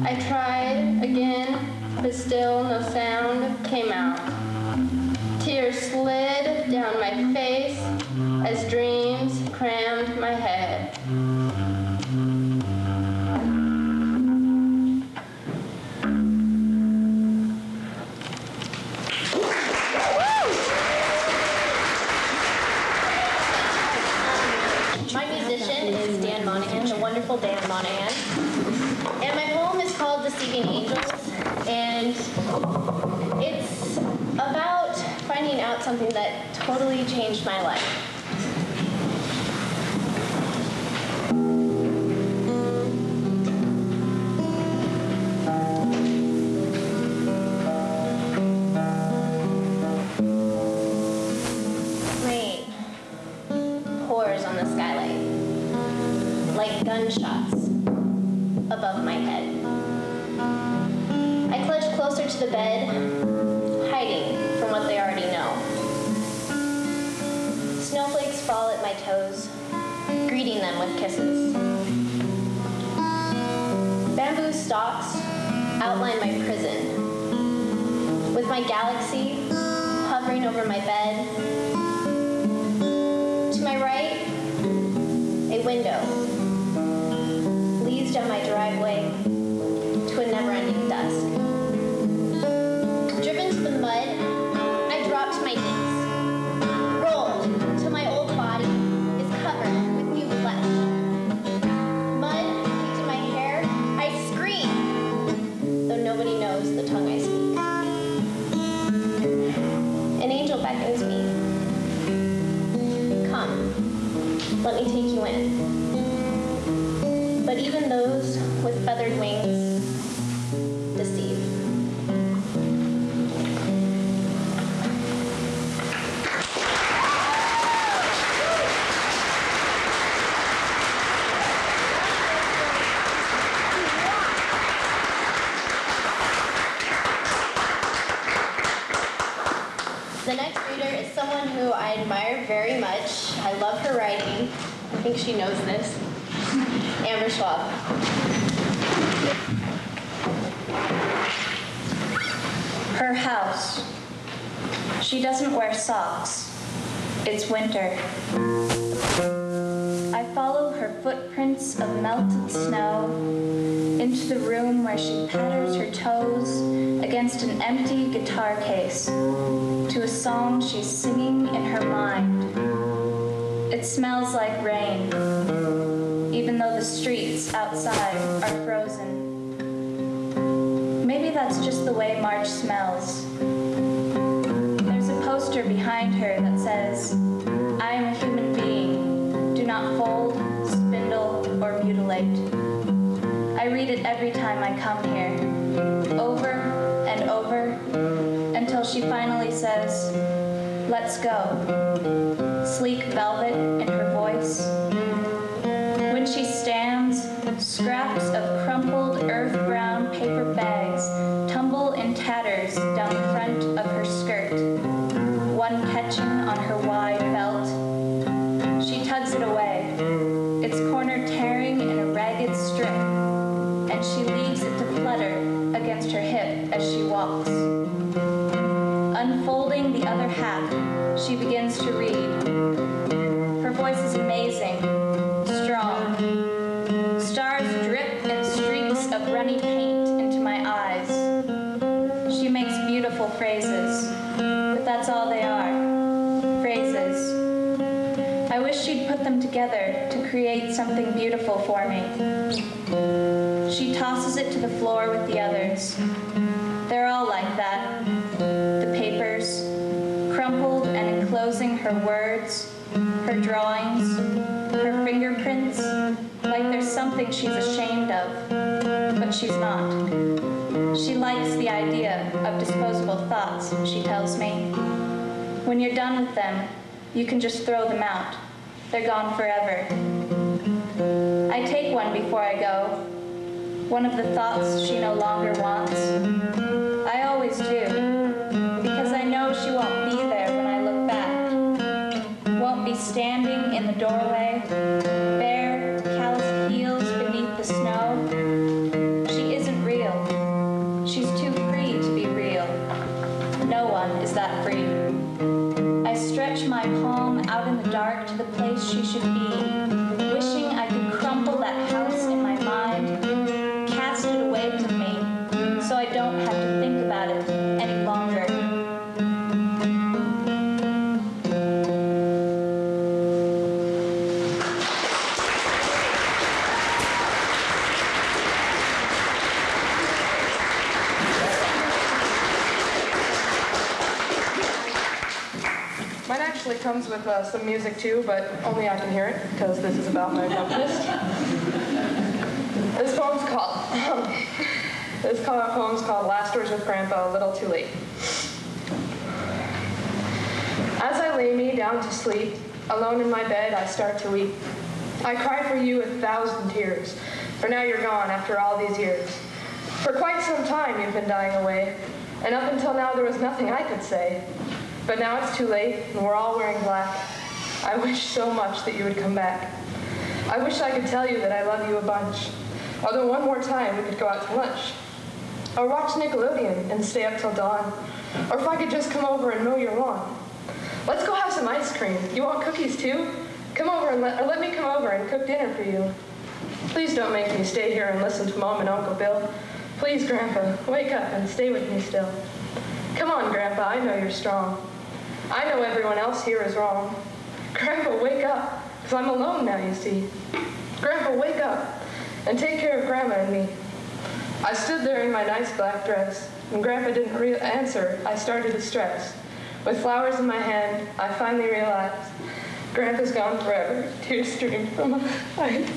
I tried again, but still no sound came out. Tears slid down my face as dreams crammed my head. Dan Monahan. And my poem is called Deceiving Angels, and it's about finding out something that totally changed my life. Rain pours on the skylight like gunshots above my head. I clutch closer to the bed, hiding from what they already know. Snowflakes fall at my toes, greeting them with kisses. Bamboo stalks outline my prison, with my galaxy hovering over my bed. To my right, a window leads down my driveway to a never-ending dusk. Driven to the mud, I drop to my knees, rolled till my old body is covered with new flesh. Mud caked in my hair, I scream, though nobody knows the tongue I speak. An angel beckons me. Come, let me take you in. But even those with feathered wings deceive. The next reader is someone who I admire very much. I love her writing. I think she knows this. Amber Schwab. Her house. She doesn't wear socks. It's winter. I follow her footprints of melted snow into the room where she patters her toes against an empty guitar case to a song she's singing in her mind. It smells like rain. even though the streets outside are frozen. Maybe that's just the way March smells. There's a poster behind her that says, "I am a human being. Do not fold, spindle, or mutilate." I read it every time I come here, over and over, until she finally says, "Let's go." Sleek velvet in her voice. When she stands, scraps of crumpled earth-brown paper bags tumble in tatters down the front of her skirt, one catching on her wide belt. She tugs it away, its corner tearing in a ragged strip, and she leaves it to flutter against her hip as she walks. Unfolding the other half, she begins to read. Her voice is amazing, strong. Stars drip in streaks of runny paint into my eyes. She makes beautiful phrases, but that's all they are, phrases. I wish she'd put them together to create something beautiful for me. She tosses it to the floor with the others. They're all like that. The papers, crumpled and enclosing her words, her drawings, her fingerprints, like there's something she's ashamed of, but she's not. She likes the idea of disposable thoughts, she tells me. When you're done with them, you can just throw them out. They're gone forever. I take one before I go, one of the thoughts she no longer wants. I always do, because I know she won't be there when I look back. Won't be standing in the doorway, bare, calloused heels beneath the snow. She isn't real. She's too free to be real. No one is that free. I stretch my palm out in the dark to the place she should be, wishing I could crumple that house in my mind, cast it away from me, so I don't have to think about it any longer. Mine actually comes with some music too, but only I can hear it because this is about my accompanist. This poem's called Last Words with Grandpa, A Little Too Late. As I lay me down to sleep, alone in my bed, I start to weep. I cry for you 1,000 tears, for now you're gone after all these years. For quite some time you've been dying away, and up until now there was nothing I could say. But now it's too late, and we're all wearing black. I wish so much that you would come back. I wish I could tell you that I love you a bunch. Although one more time we could go out to lunch. Or watch Nickelodeon and stay up till dawn. Or if I could just come over and mow your lawn. Let's go have some ice cream. You want cookies too? Come over and let me come over and cook dinner for you. Please don't make me stay here and listen to Mom and Uncle Bill. Please, Grandpa, wake up and stay with me still. Come on, Grandpa, I know you're strong. I know everyone else here is wrong. Grandpa, wake up, because I'm alone now, you see. Grandpa, wake up and take care of Grandma and me. I stood there in my nice black dress. When Grandpa didn't answer, I started to stress. With flowers in my hand, I finally realized Grandpa's gone forever. Tears streamed from my eyes.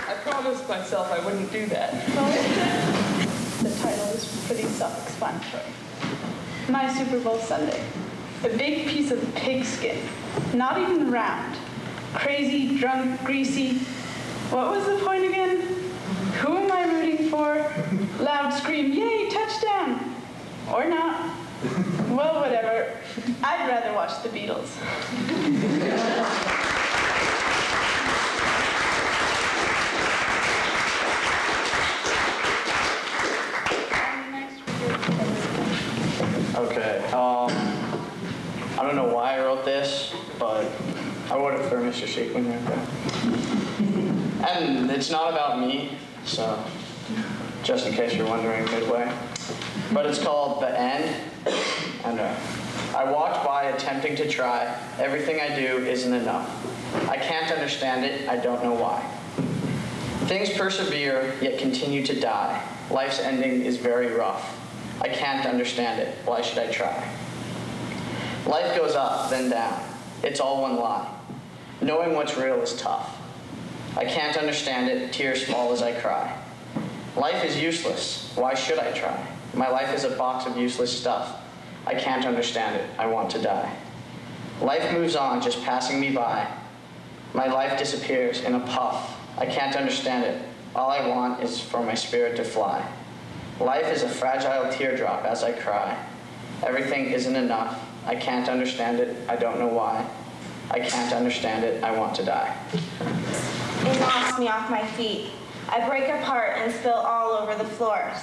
I promised myself I wouldn't do that. The title is pretty self-explanatory. My Super Bowl Sunday. A big piece of pigskin, not even round. Crazy, drunk, greasy. What was the point again? Who am I rooting for? Loud scream, yay, touchdown! Or not. Well, whatever. I'd rather watch the Beatles. Okay, I don't know why I wrote this, but I wrote it for Mr. Shakeman here. And it's not about me, so just in case you're wondering, midway. But it's called The End. And I walked by attempting to try. Everything I do isn't enough. I can't understand it. I don't know why. Things persevere, yet continue to die. Life's ending is very rough. I can't understand it. Why should I try? Life goes up, then down. It's all one lie. Knowing what's real is tough. I can't understand it. Tears fall as I cry. Life is useless. Why should I try? My life is a box of useless stuff. I can't understand it. I want to die. Life moves on, just passing me by. My life disappears in a puff. I can't understand it. All I want is for my spirit to fly. Life is a fragile teardrop as I cry. Everything isn't enough. I can't understand it. I don't know why. I can't understand it. I want to die. It knocks me off my feet. I break apart and spill all over the floors.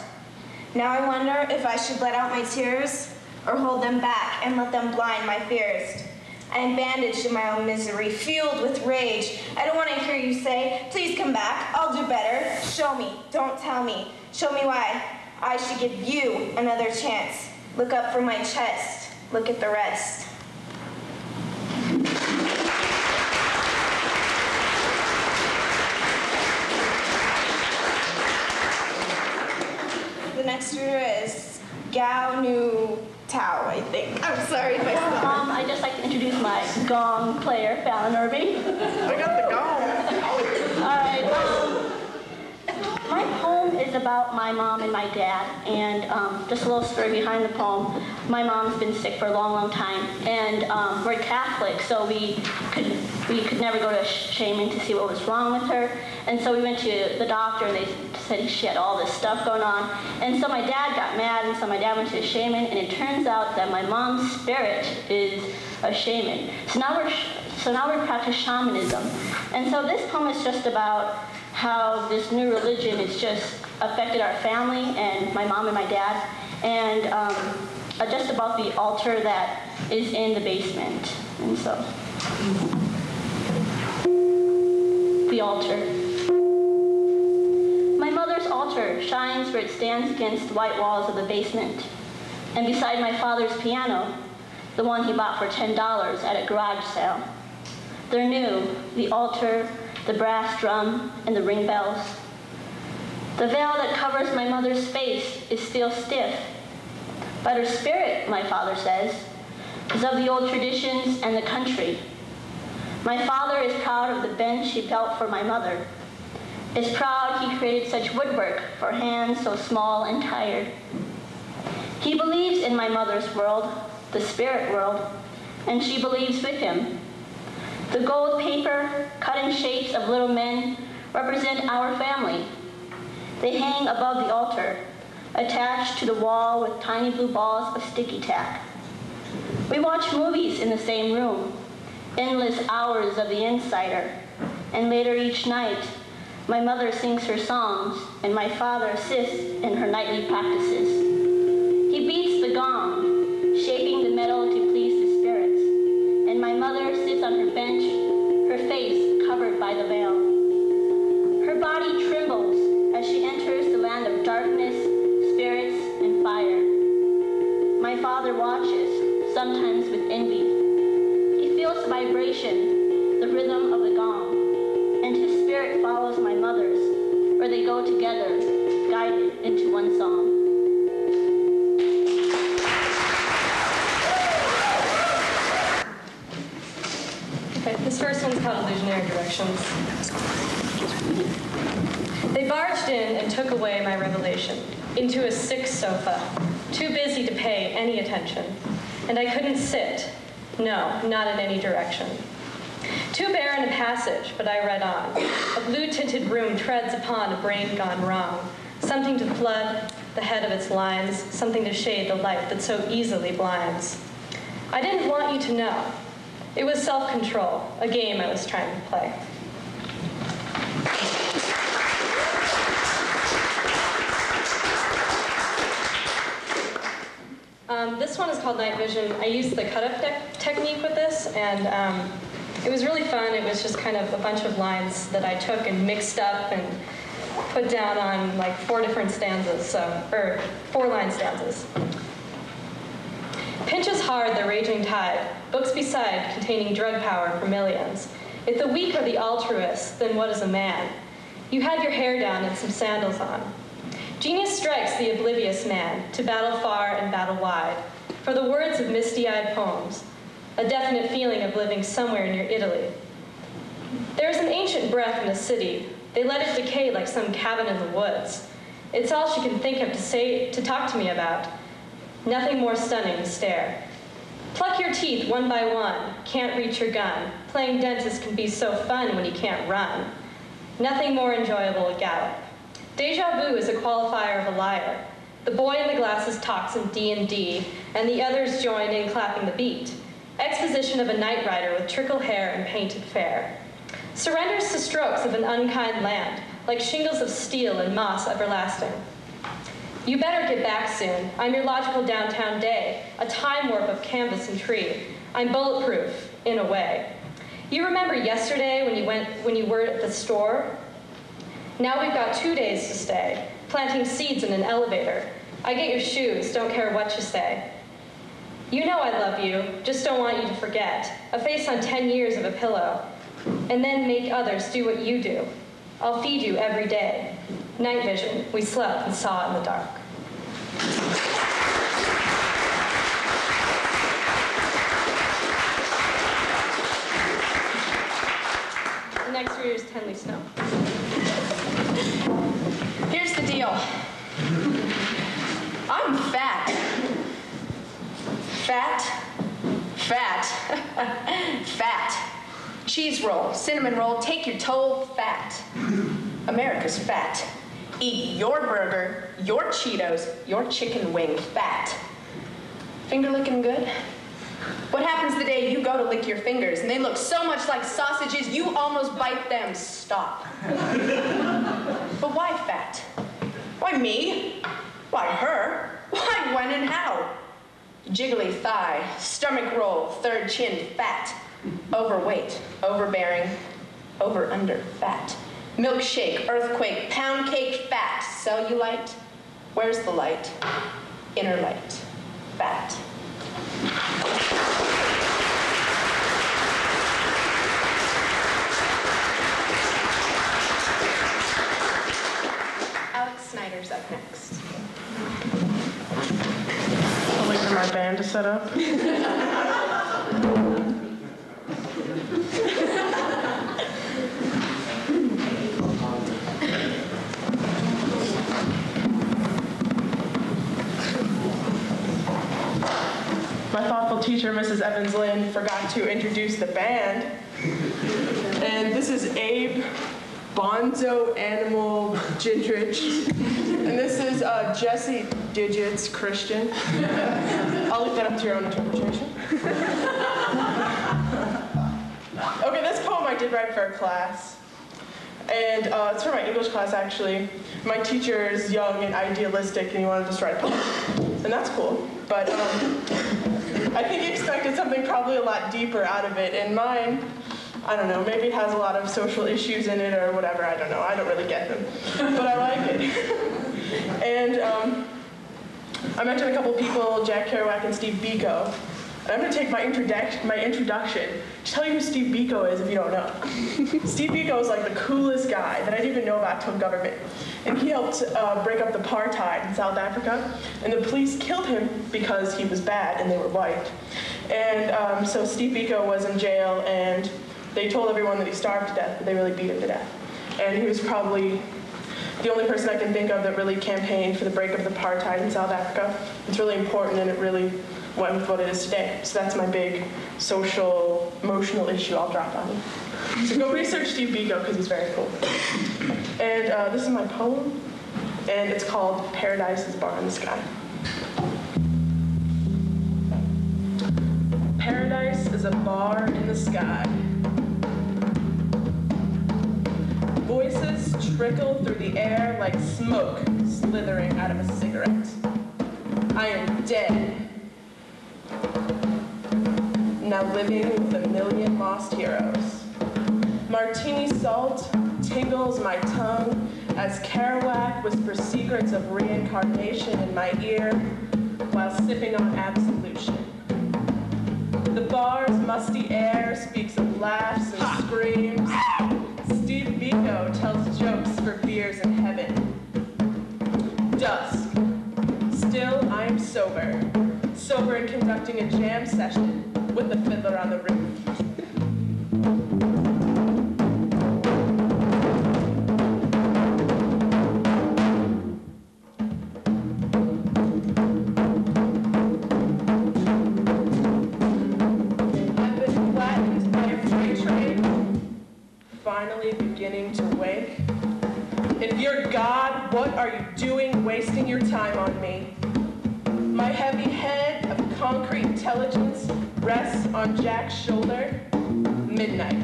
Now I wonder if I should let out my tears or hold them back and let them blind my fears. I am bandaged in my own misery, fueled with rage. I don't want to hear you say, please come back, I'll do better. Show me, don't tell me. Show me why I should give you another chance. Look up from my chest, look at the rest. The next reader is Gao Nu Tao, I think. I'm sorry if I spelled it. I'd just like to introduce my gong player, Fallon Irving. I got the gong. All right. My poem is about my mom and my dad, and just a little story behind the poem. My mom's been sick for a long, long time, and we're Catholic, so we could never go to a shaman to see what was wrong with her. And so we went to the doctor, and they said she had all this stuff going on. And so my dad got mad, and so my dad went to a shaman, and it turns out that my mom's spirit is a shaman. So now we practice shamanism. And so this poem is just about how this new religion has just affected our family and my mom and my dad, and just about the altar that is in the basement. And so, the altar. My mother's altar shines where it stands against the white walls of the basement, and beside my father's piano, the one he bought for $10 at a garage sale. They're new, the altar, the brass drum, and the ring bells. The veil that covers my mother's face is still stiff, but her spirit, my father says, is of the old traditions and the country. My father is proud of the bench he built for my mother, is proud he created such woodwork for hands so small and tired. He believes in my mother's world, the spirit world, and she believes with him. The gold paper, cut in shapes of little men, represent our family. They hang above the altar, attached to the wall with tiny blue balls of sticky tack. We watch movies in the same room, endless hours of The Insider, and later each night, my mother sings her songs, and my father assists in her nightly practices. He beats the gong, shaping the metal to please the spirits, and my mother sits on her bench, her face covered by the veil. Her body trembles as she enters the land of darkness, spirits, and fire. My father watches, sometimes with envy. He feels the vibration, the rhythm of the gong, and his spirit follows my mother's, where they go together, guided into one song. This first one's called Illusionary Directions. They barged in and took away my revelation into a sick sofa, too busy to pay any attention. And I couldn't sit, no, not in any direction. Too barren a passage, but I read on. A blue-tinted room treads upon a brain gone wrong, something to flood the head of its lines, something to shade the light that so easily blinds. I didn't want you to know. It was self-control, a game I was trying to play. This one is called Night Vision. I used the cut-up technique with this, and it was really fun. It was just kind of a bunch of lines that I took and mixed up, and put down on like 4 different stanzas, or 4-line stanzas. Pinches hard the raging tide, books beside containing drug power for millions. If the weak are the altruist, then what is a man? You had your hair down and some sandals on. Genius strikes the oblivious man to battle far and battle wide for the words of misty-eyed poems, a definite feeling of living somewhere near Italy. There is an ancient breath in the city. They let it decay like some cabin in the woods. It's all she can think of to talk to me about. Nothing more stunning to stare. Pluck your teeth one by one, can't reach your gun. Playing dentist can be so fun when you can't run. Nothing more enjoyable a gallop. Deja vu is a qualifier of a liar. The boy in the glasses talks in D&D, and the others join in clapping the beat. Exposition of a night rider with trickle hair and painted fair. Surrenders to strokes of an unkind land, like shingles of steel and moss everlasting. You better get back soon. I'm your logical downtown day, a time warp of canvas and tree. I'm bulletproof, in a way. You remember yesterday when you were at the store? Now we've got 2 days to stay, planting seeds in an elevator. I get your shoes, don't care what you say. You know I love you, just don't want you to forget. A face on 10 years of a pillow, and then make others do what you do. I'll feed you every day. Night vision, we slept and saw in the dark. The next reader is Tenley Snow. Here's the deal. I'm fat. Fat. Fat. Cheese roll, cinnamon roll, take your toll, fat. America's fat. Eat your burger, your Cheetos, your chicken wing, fat. Finger licking good? What happens the day you go to lick your fingers and they look so much like sausages you almost bite them? Stop. But why fat? Why me? Why her? Why when and how? Jiggly thigh, stomach roll, third chin, fat. Overweight, overbearing, over under, fat. Milkshake, earthquake, pound cake, fat. Cellulite, where's the light? Inner light, fat. Alex Snyder's up next. I'll wait for my band to set up. My thoughtful teacher, Mrs. Evans Lynn, forgot to introduce the band. And this is Abe, Bonzo Animal Gidrich. And this is Jesse Digits Christian. I'll leave that up to your own interpretation. Okay, this poem I did write for a class. And it's for my English class, actually. My teacher is young and idealistic, and he wanted us to write a poem. And that's cool. But I think he expected something probably a lot deeper out of it. And mine, I don't know, maybe it has a lot of social issues in it or whatever, I don't know. I don't really get them. But I like it. And I mentioned a couple people, Jack Kerouac and Steve Biko. And I'm going to take my introduction to tell you who Steve Biko is if you don't know. Steve Biko is like the coolest guy that I didn't even know about till government. And he helped break up the apartheid in South Africa. And the police killed him because he was bad and they were white. And so Steve Biko was in jail and they told everyone that he starved to death, but they really beat him to death. And he was probably the only person I can think of that really campaigned for the break of the apartheid in South Africa. It's really important and it really went with what it is today. So that's my big social, emotional issue I'll drop on you. So go research Steve Biko because he's very cool. And this is my poem, and it's called Paradise is a Bar in the Sky. Paradise is a bar in the sky. Voices trickle through the air like smoke slithering out of a cigarette. I am dead. Now living with a million lost heroes. Martini salt, tingles my tongue as Kerouac whispers secrets of reincarnation in my ear while sipping on absolution. The bar's musty air speaks of laughs and screams. Steve Biko tells jokes for beers in heaven. Dusk. Still, I am sober. Sober and conducting a jam session with the fiddler on the roof. Finally beginning to wake. If you're God, what are you doing wasting your time on me? My heavy head of concrete intelligence rests on Jack's shoulder. Midnight.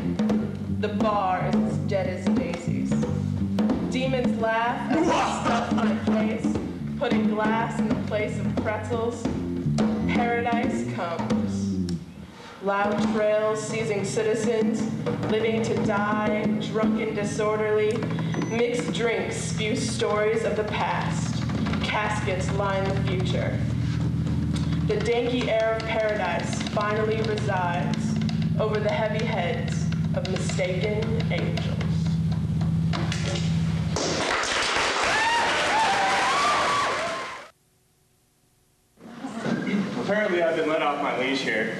The bar is as dead as daisies. Demons laugh as I stuff my face, putting glass in the place of pretzels. Paradise comes. Loud trails seizing citizens, living to die, drunken disorderly. Mixed drinks spew stories of the past. Caskets line the future. The danky air of paradise finally resides over the heavy heads of mistaken angels. Apparently I've been let off my leash here.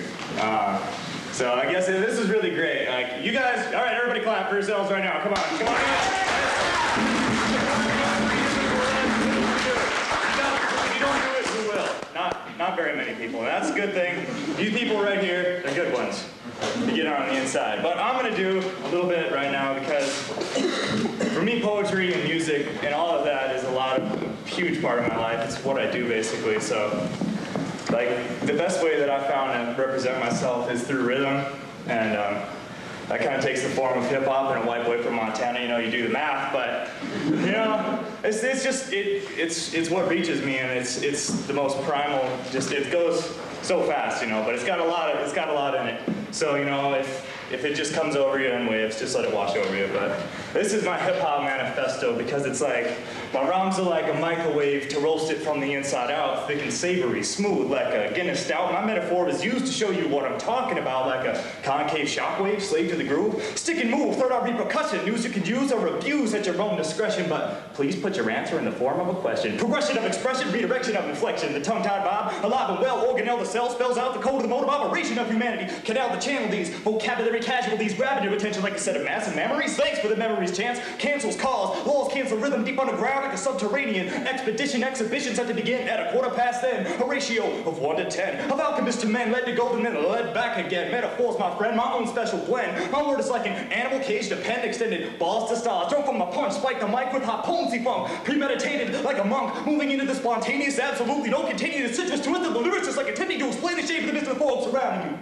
So I guess this is really great. Like, you guys, all right, everybody clap for yourselves right now. Come on, come on. If you don't do it, who will? Not very many people, and that's a good thing. These people right here, they're good ones to get on the inside. But I'm gonna do a little bit right now because for me, poetry and music and all of that is a huge part of my life. It's what I do basically, so. Like, the best way that I found to represent myself is through rhythm, and that kind of takes the form of hip-hop, and a white boy from Montana, you know, you do the math, but, you know, it's what reaches me, and it's the most primal, just, it goes so fast, you know, but it's got a lot in it. So, you know, if it just comes over you in waves, just let it wash over you. But this is my hip-hop manifesto because it's like, my rhymes are like a microwave to roast it from the inside out, thick and savory, smooth like a Guinness stout. My metaphor is used to show you what I'm talking about, like a concave shockwave, slave to the groove. Stick and move, third out repercussion, news you can use or abuse at your own discretion, but please put your answer in the form of a question. Progression of expression, redirection of inflection, the tongue-tied vibe, alive and well, organelle the cell, spells out the code of the mode of operation of humanity. Canal the channel these, vocabulary casualties, grabbing your attention like a set of massive memories. Thanks for the memories chance, cancels cause, laws cancel rhythm deep underground like a subterranean expedition. Exhibitions have to begin at 10:15. A ratio of 1 to 10. Of alchemist to men, led to gold and then led back again. Metaphors, my friend, my own special blend. My word is like an animal caged, a pen extended, balls to stars. Drunk from my punch, spike the mic with hot potency funk. Premeditated like a monk, moving into the spontaneous, absolutely no continuous citrus to it. The lyricist like attempting to explain the shape of the business form surrounding you.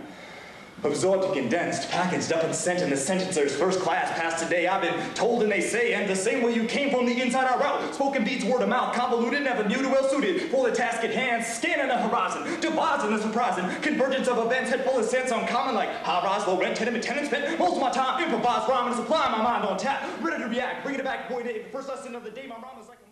Absorbed and condensed, packaged up and sent in the sentencers. First class past today, I've been told and they say, and the same way you came from the inside out. Spoken beats, word of mouth, convoluted, never new to well suited. For the task at hand, scanning the horizon, devising the surprising convergence of events, head full of sense uncommon like high rise, low rent, tenement, tenant spent. Most of my time improvised rhyming, supplying my mind on tap, ready to react, bring it back, boy, Dave. First lesson of the day, my rhyme is like a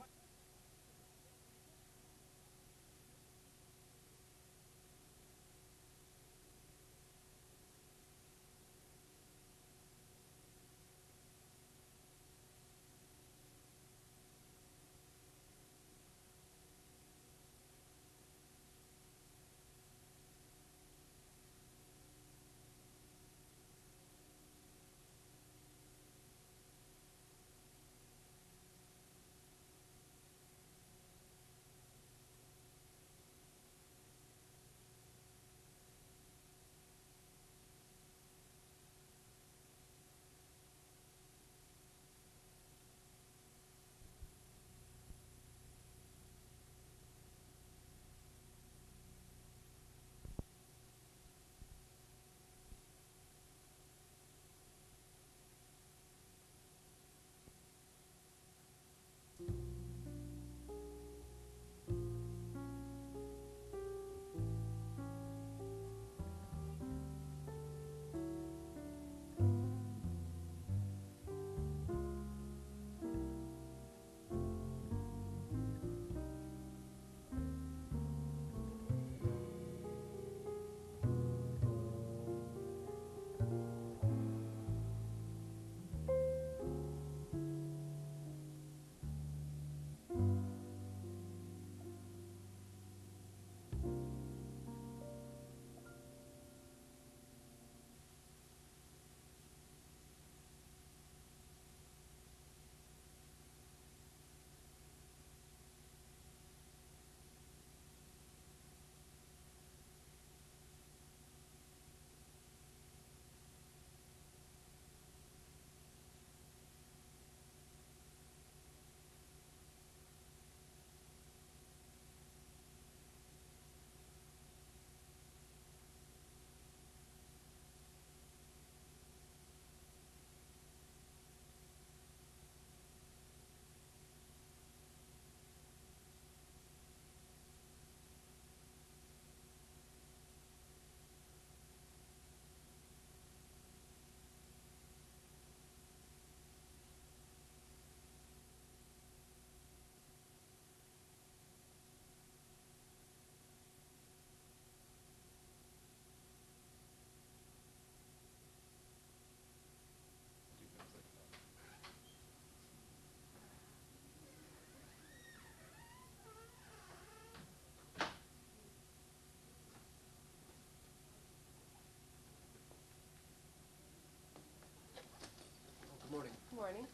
morning.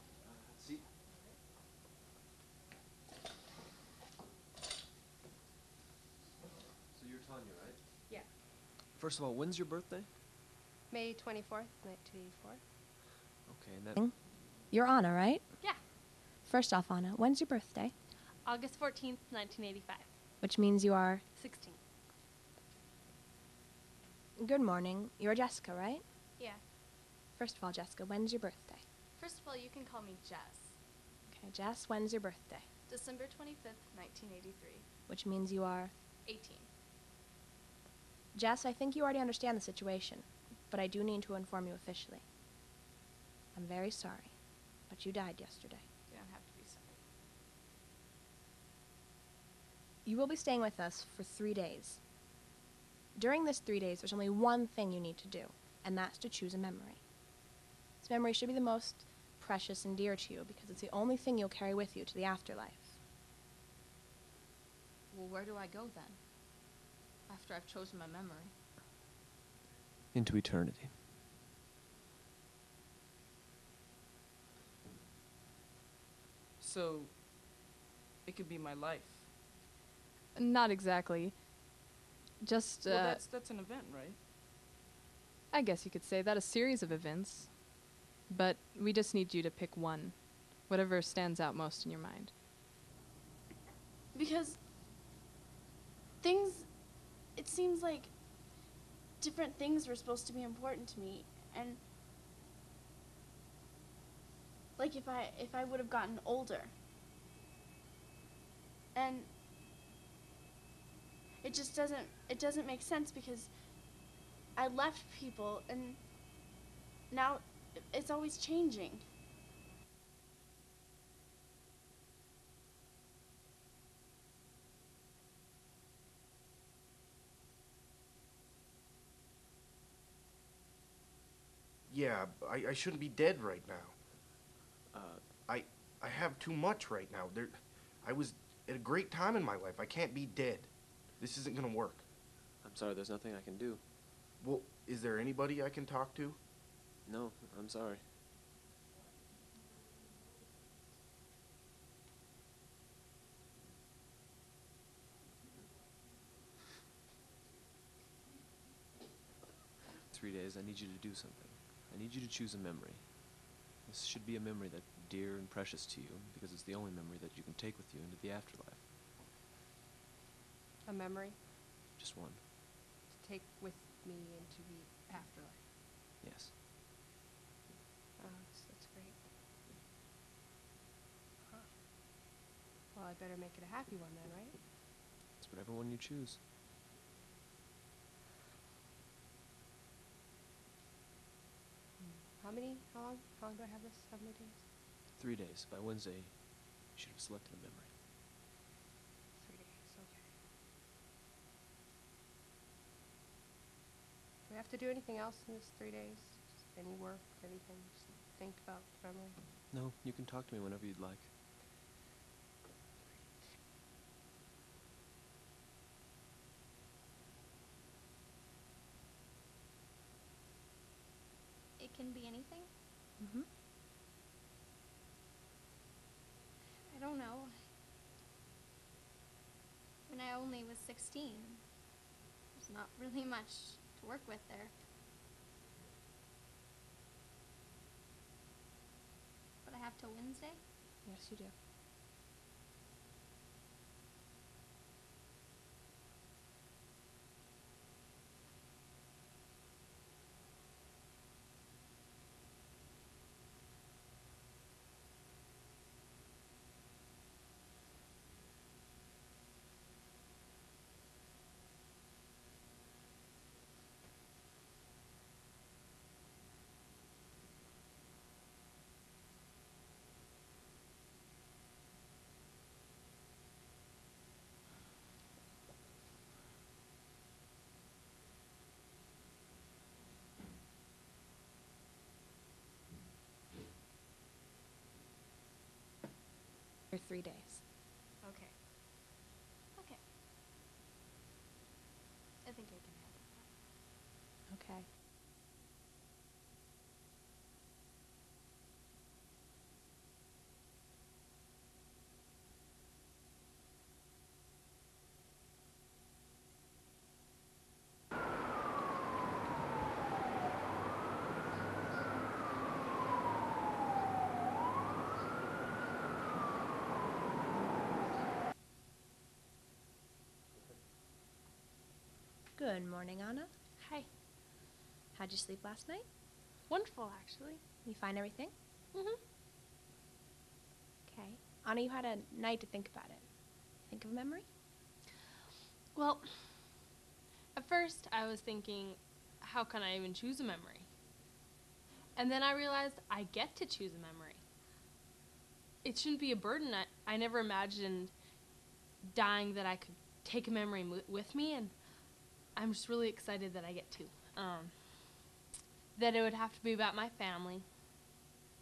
See? So you're Tanya, right? Yeah. First of all, when's your birthday? May 24th, 1984. Okay, and that... You're Anna, right? Yeah. First off, Anna, when's your birthday? August 14th, 1985. Which means you are... 16. Good morning. You're Jessica, right? Yeah. First of all, Jessica, when's your birthday? First of all, you can call me Jess. Okay, Jess, when's your birthday? December 25th, 1983. Which means you are... 18. Jess, I think you already understand the situation, but I do need to inform you officially. I'm very sorry, but you died yesterday. You don't have to be sorry. You will be staying with us for 3 days. During this 3 days, there's only one thing you need to do, and that's to choose a memory. This memory should be the most precious and dear to you because it's the only thing you'll carry with you to the afterlife. Well, where do I go then? After I've chosen my memory. Into eternity. So, it could be my life. Not exactly. Just, Well, that's an event, right? I guess you could say that, a series of events. But we just need you to pick one. Whatever stands out most in your mind. Because things, it seems like different things were supposed to be important to me, and like if I would have gotten older, and it just doesn't make sense because I left people and now it's always changing. Yeah, I shouldn't be dead right now. I have too much right now. I was at a great time in my life. I can't be dead. This isn't gonna work. I'm sorry, there's nothing I can do. Well, is there anybody I can talk to? No, I'm sorry. "3 days, I need you to do something. I need you to choose a memory. This should be a memory that's dear and precious to you, because it's the only memory that you can take with you into the afterlife. A memory Just one. to take with me into the afterlife. Yes. Oh, that's great. Huh. Well, I better make it a happy one then, right? It's whatever one you choose. How long do I have this? How many days? 3 days. By Wednesday, you should have selected a memory. 3 days, okay. Do I have to do anything else in this 3 days? Just any work, anything? Just think about the memory? No, you can talk to me whenever you'd like. It can be anything? Mm-hmm. I don't know. When I only was 16, there's not really much to work with there. But I have till Wednesday? Yes, you do. For 3 days. Okay. Okay. I think I can handle that. Okay. Good morning, Anna. Hi. How'd you sleep last night? Wonderful, actually. You find everything? Mm-hmm. Okay. Anna, you had a night to think about it. Think of a memory? Well, at first I was thinking, how can I even choose a memory? And then I realized I get to choose a memory. It shouldn't be a burden. I never imagined dying that I could take a memory with me, and I'm just really excited that I get to. That it would have to be about my family,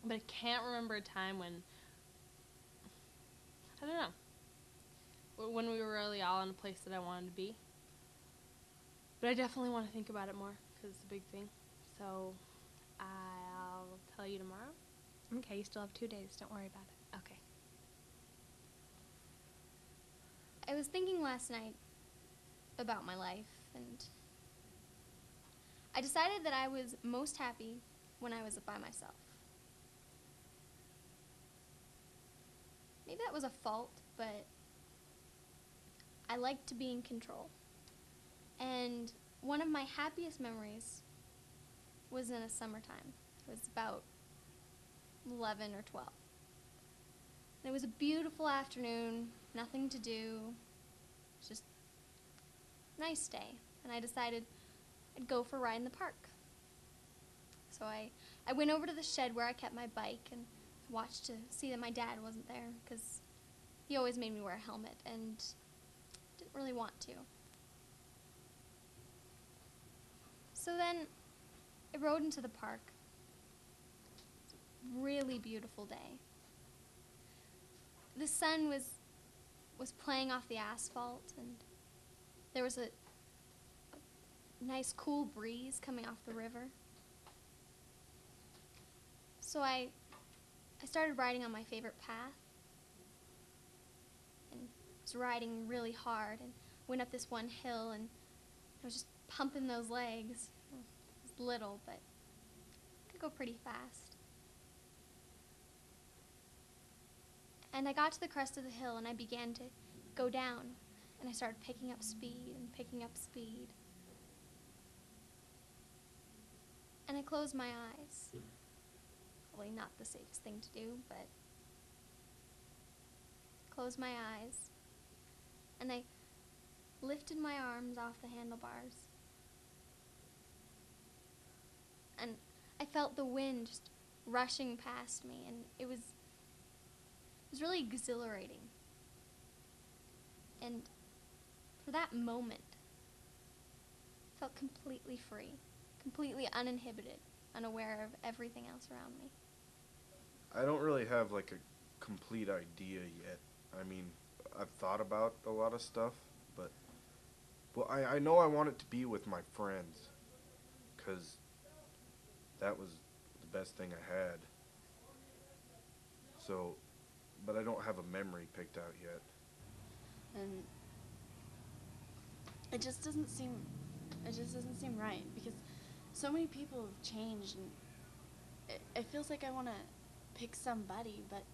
but I can't remember a time when, I don't know, when we were really all in a place that I wanted to be. But I definitely want to think about it more, because it's a big thing. So I'll tell you tomorrow. Okay, you still have 2 days. Don't worry about it. Okay. I was thinking last night about my life, and I decided that I was most happy when I was by myself. Maybe that was a fault, but I liked to be in control. And one of my happiest memories was in a summertime. It was about 11 or 12. And it was a beautiful afternoon, nothing to do, just a nice day. And I decided I'd go for a ride in the park. So I went over to the shed where I kept my bike and watched to see that my dad wasn't there, because he always made me wear a helmet and didn't really want to. So then I rode into the park. It's a really beautiful day. The sun was playing off the asphalt, and there was a nice cool breeze coming off the river. So I started riding on my favorite path, and was riding really hard, and went up this one hill, and I was just pumping those legs. I was little, but I could go pretty fast. And I got to the crest of the hill, and I began to go down, and I started picking up speed and picking up speed. And I closed my eyes. Probably not the safest thing to do, but closed my eyes, and I lifted my arms off the handlebars, and I felt the wind just rushing past me, and it was really exhilarating. And for that moment, I felt completely free, completely uninhibited, unaware of everything else around me. I don't really have like a complete idea yet. I mean, I've thought about a lot of stuff, but well, I know I want it to be with my friends, 'cause that was the best thing I had. So, but I don't have a memory picked out yet. And it just doesn't seem right, because so many people have changed, and it feels like I want to pick somebody, but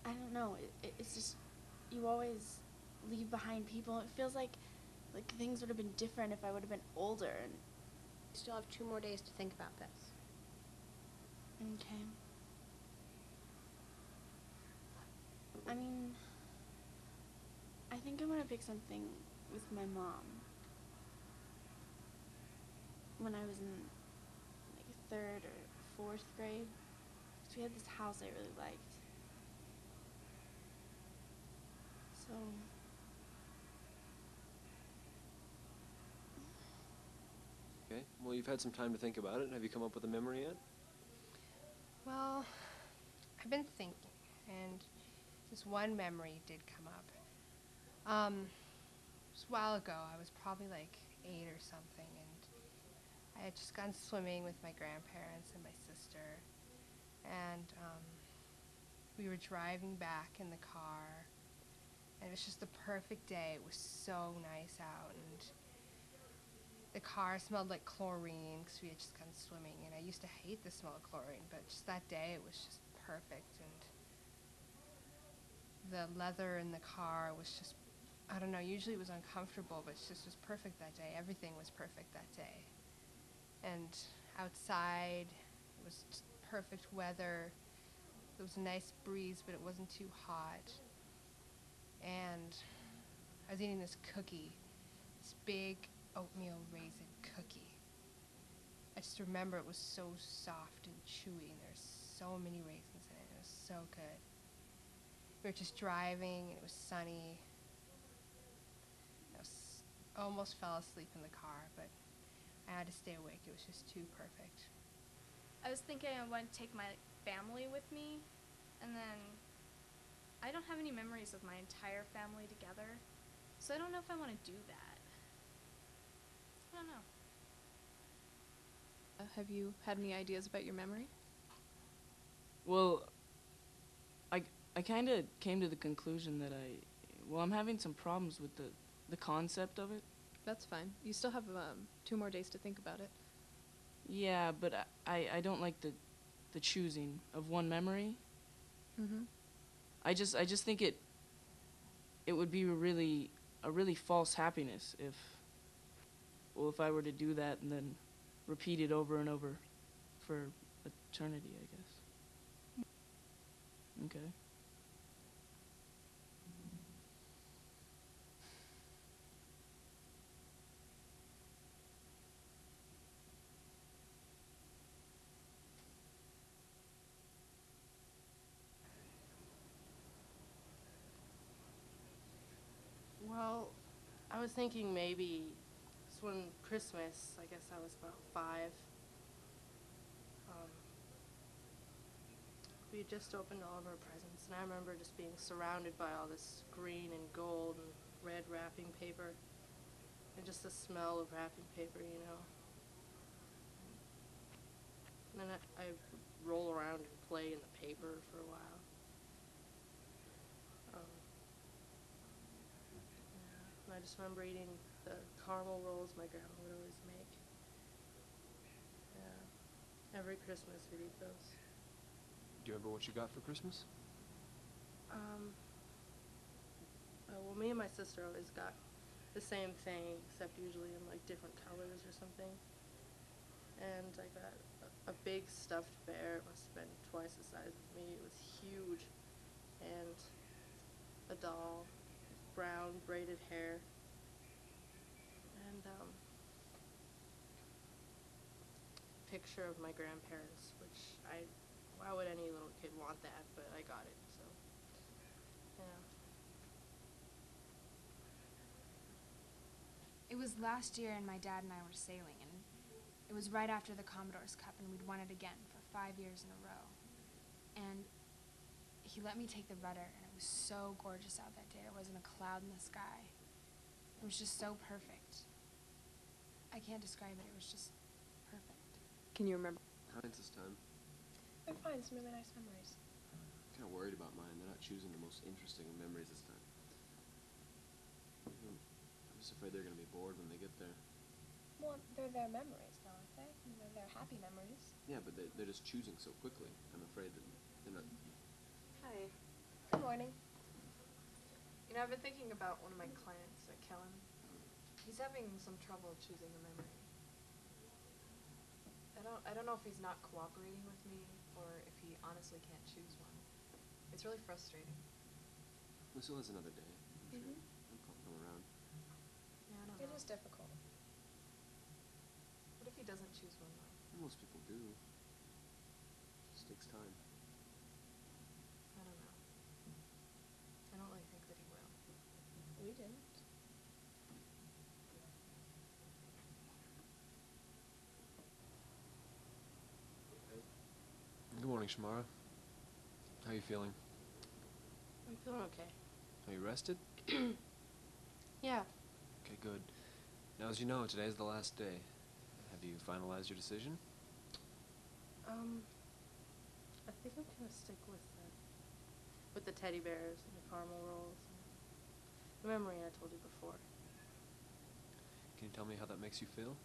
I don't know. It's just, you always leave behind people. It feels like things would have been different if I would have been older. And You still have 2 more days to think about this. okay. I mean, I think I'm gonna pick something with my mom. When I was in like 3rd or 4th grade, 'cause we had this house I really liked. So Okay, well, you've had some time to think about it. Have you come up with a memory yet? Well, I've been thinking, and this one memory did come up. Just a while ago, I was probably like 8 or something, and I had just gone swimming with my grandparents and my sister, and we were driving back in the car, and it was just the perfect day. It was so nice out, and the car smelled like chlorine because we had just gone swimming, and I used to hate the smell of chlorine, but just that day it was just perfect, and the leather in the car was just, I don't know, usually it was uncomfortable, but it just was perfect that day. Everything was perfect that day. And outside, it was just perfect weather. There was a nice breeze, but it wasn't too hot. And I was eating this cookie, this big oatmeal raisin cookie. I just remember it was so soft and chewy, and there's so many raisins in it. It was so good. We were just driving, and it was sunny. Almost fell asleep in the car, but I had to stay awake. It was just too perfect. I was thinking I want to take my family with me, and then I don't have any memories of my entire family together, so I don't know if I want to do that. I don't know. Have you had any ideas about your memory? Well, I kind of came to the conclusion that I'm having some problems with the concept of it. That's fine. You still have 2 more days to think about it. Yeah, but I don't like the choosing of one memory. Mm-hmm. I just think it would be a really false happiness if I were to do that and then repeat it over and over for eternity, I guess. Okay. Well, I was thinking maybe it's when Christmas, I guess I was about 5. We had just opened all of our presents, and I remember just being surrounded by all this green and gold and red wrapping paper, and just the smell of wrapping paper, you know. And then I roll around and play in the paper for a while. Yeah. And I just remember eating the caramel rolls my grandma would always make. Yeah. Every Christmas we'd eat those. Do you remember what you got for Christmas? Well, me and my sister always got the same thing, except usually in like different colors or something. And I got a big stuffed bear. It must have been twice the size of me. It was huge. And a doll, brown braided hair. And picture of my grandparents, which why would any little kid want that? But I got it, so, yeah. It was last year, and my dad and I were sailing, and it was right after the Commodore's Cup, and we'd won it again for 5 years in a row. And he let me take the rudder, and it was so gorgeous out that day. There wasn't a cloud in the sky. It was just so perfect. I can't describe it. It was just perfect. Can you remember? How's this time? I'm fine. Some really nice memories. I'm kind of worried about mine. They're not choosing the most interesting of memories this time. I'm just afraid they're going to be bored when they get there. Well, they're their memories, now, aren't they? They're their happy memories. Yeah, but they're just choosing so quickly. I'm afraid that they're not... Hi. Good morning. You know, I've been thinking about one of my clients at Kellen. He's having some trouble choosing a memory. I don't know if he's not cooperating with me or if he honestly can't choose one. It's really frustrating. Missoula has another day. I'm sure he'll come around. Yeah, I don't It know. is difficult. What if he doesn't choose one though? Most people do. It just takes time. I don't know. I don't really think that he will. We didn't. Good morning, Shamara. How are you feeling? I'm feeling okay. Are you rested? Yeah. Okay, good. Now, as you know, today's the last day. Have you finalized your decision? I think I'm gonna stick with the teddy bears and the caramel rolls and the memory I told you before. Can you tell me how that makes you feel?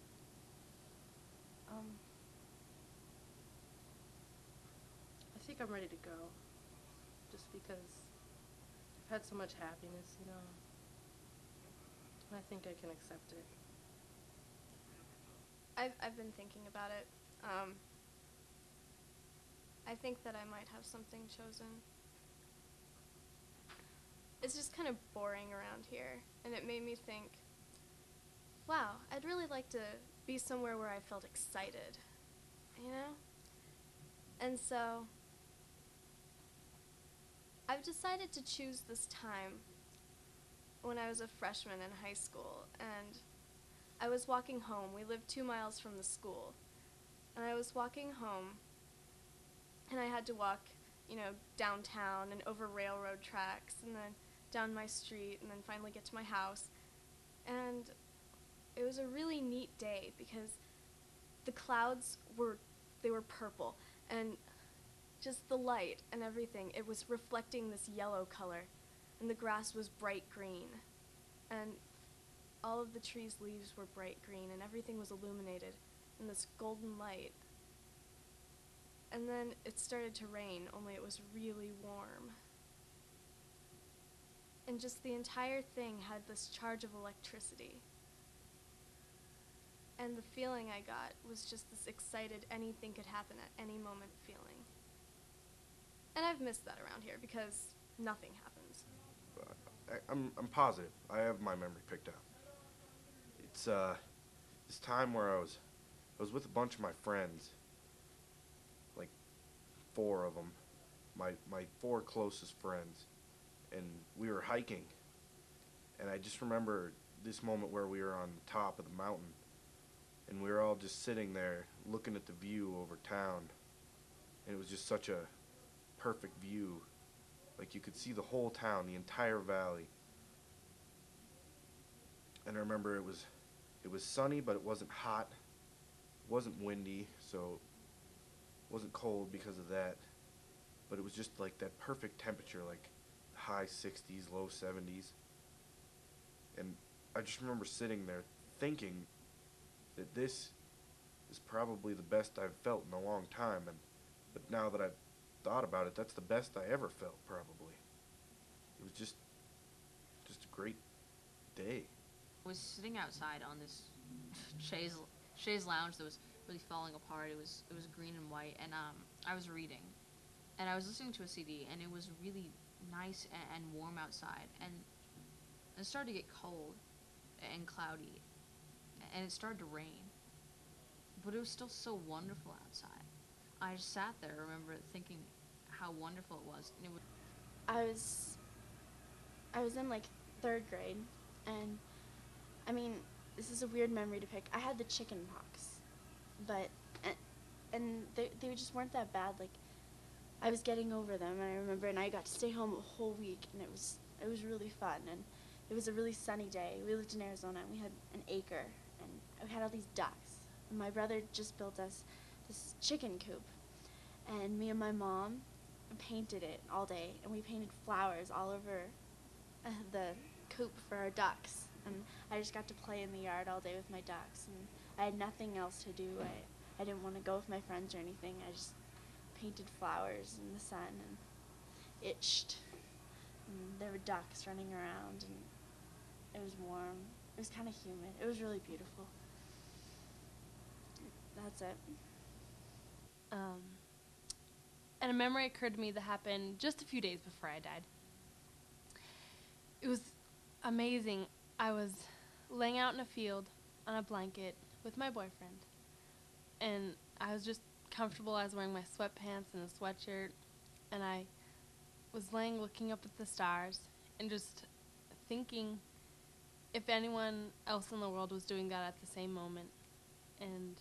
I think I'm ready to go. Just because I've had so much happiness, you know. I think I can accept it. I've been thinking about it. I think that I might have something chosen. It's just kind of boring around here, and it made me think, wow, I'd really like to be somewhere where I felt excited, you know? And so I've decided to choose this time when I was a freshman in high school, and I was walking home. We lived 2 miles from the school, and I was walking home, and I had to walk, you know, downtown and over railroad tracks, and then down my street, and then finally get to my house. And it was a really neat day because the clouds were purple, and just the light and everything, it was reflecting this yellow color, and the grass was bright green, and all of the trees' leaves were bright green, and everything was illuminated in this golden light. And then it started to rain, only it was really warm. And just the entire thing had this charge of electricity. And the feeling I got was just this excited, anything could happen at any moment feeling. And I've missed that around here because nothing happens. I'm positive. I have my memory picked out. It's this time where I was with a bunch of my friends, like 4 of them, my 4 closest friends, and we were hiking. And I just remember this moment where we were on the top of the mountain, and we were all just sitting there looking at the view over town, and it was just such a perfect view. Like you could see the whole town, the entire valley. And I remember it was sunny, but it wasn't hot. It wasn't windy, so it wasn't cold because of that. But it was just like that perfect temperature, like high 60s, low 70s. And I just remember sitting there thinking that this is probably the best I've felt in a long time. But now that I've thought about it, that's the best I ever felt, probably. It was just a great day. I was sitting outside on this chaise lounge that was really falling apart. It was green and white, and I was reading, and I was listening to a CD, and it was really nice and warm outside, and it started to get cold and cloudy, and it started to rain, but it was still so wonderful outside. I just sat there, I remember thinking how wonderful it was, and it was. I was in like 3rd grade, and I mean, this is a weird memory to pick. I had the chicken pox, but and they just weren't that bad. Like, I was getting over them, and I remember, and I got to stay home a whole week, and it was really fun, and it was a really sunny day. We lived in Arizona, and we had an acre, and we had all these ducks. And my brother just built us this chicken coop, and me and my mom painted it all day, and we painted flowers all over the coop for our ducks. And I just got to play in the yard all day with my ducks, and I had nothing else to do. I didn't want to go with my friends or anything. I just painted flowers in the sun and itched. And there were ducks running around, and it was warm. It was kind of humid. It was really beautiful. That's it. And a memory occurred to me that happened just a few days before I died. It was amazing. I was laying out in a field on a blanket with my boyfriend, and I was just comfortable. I was wearing my sweatpants and a sweatshirt, and I was laying looking up at the stars and just thinking if anyone else in the world was doing that at the same moment. And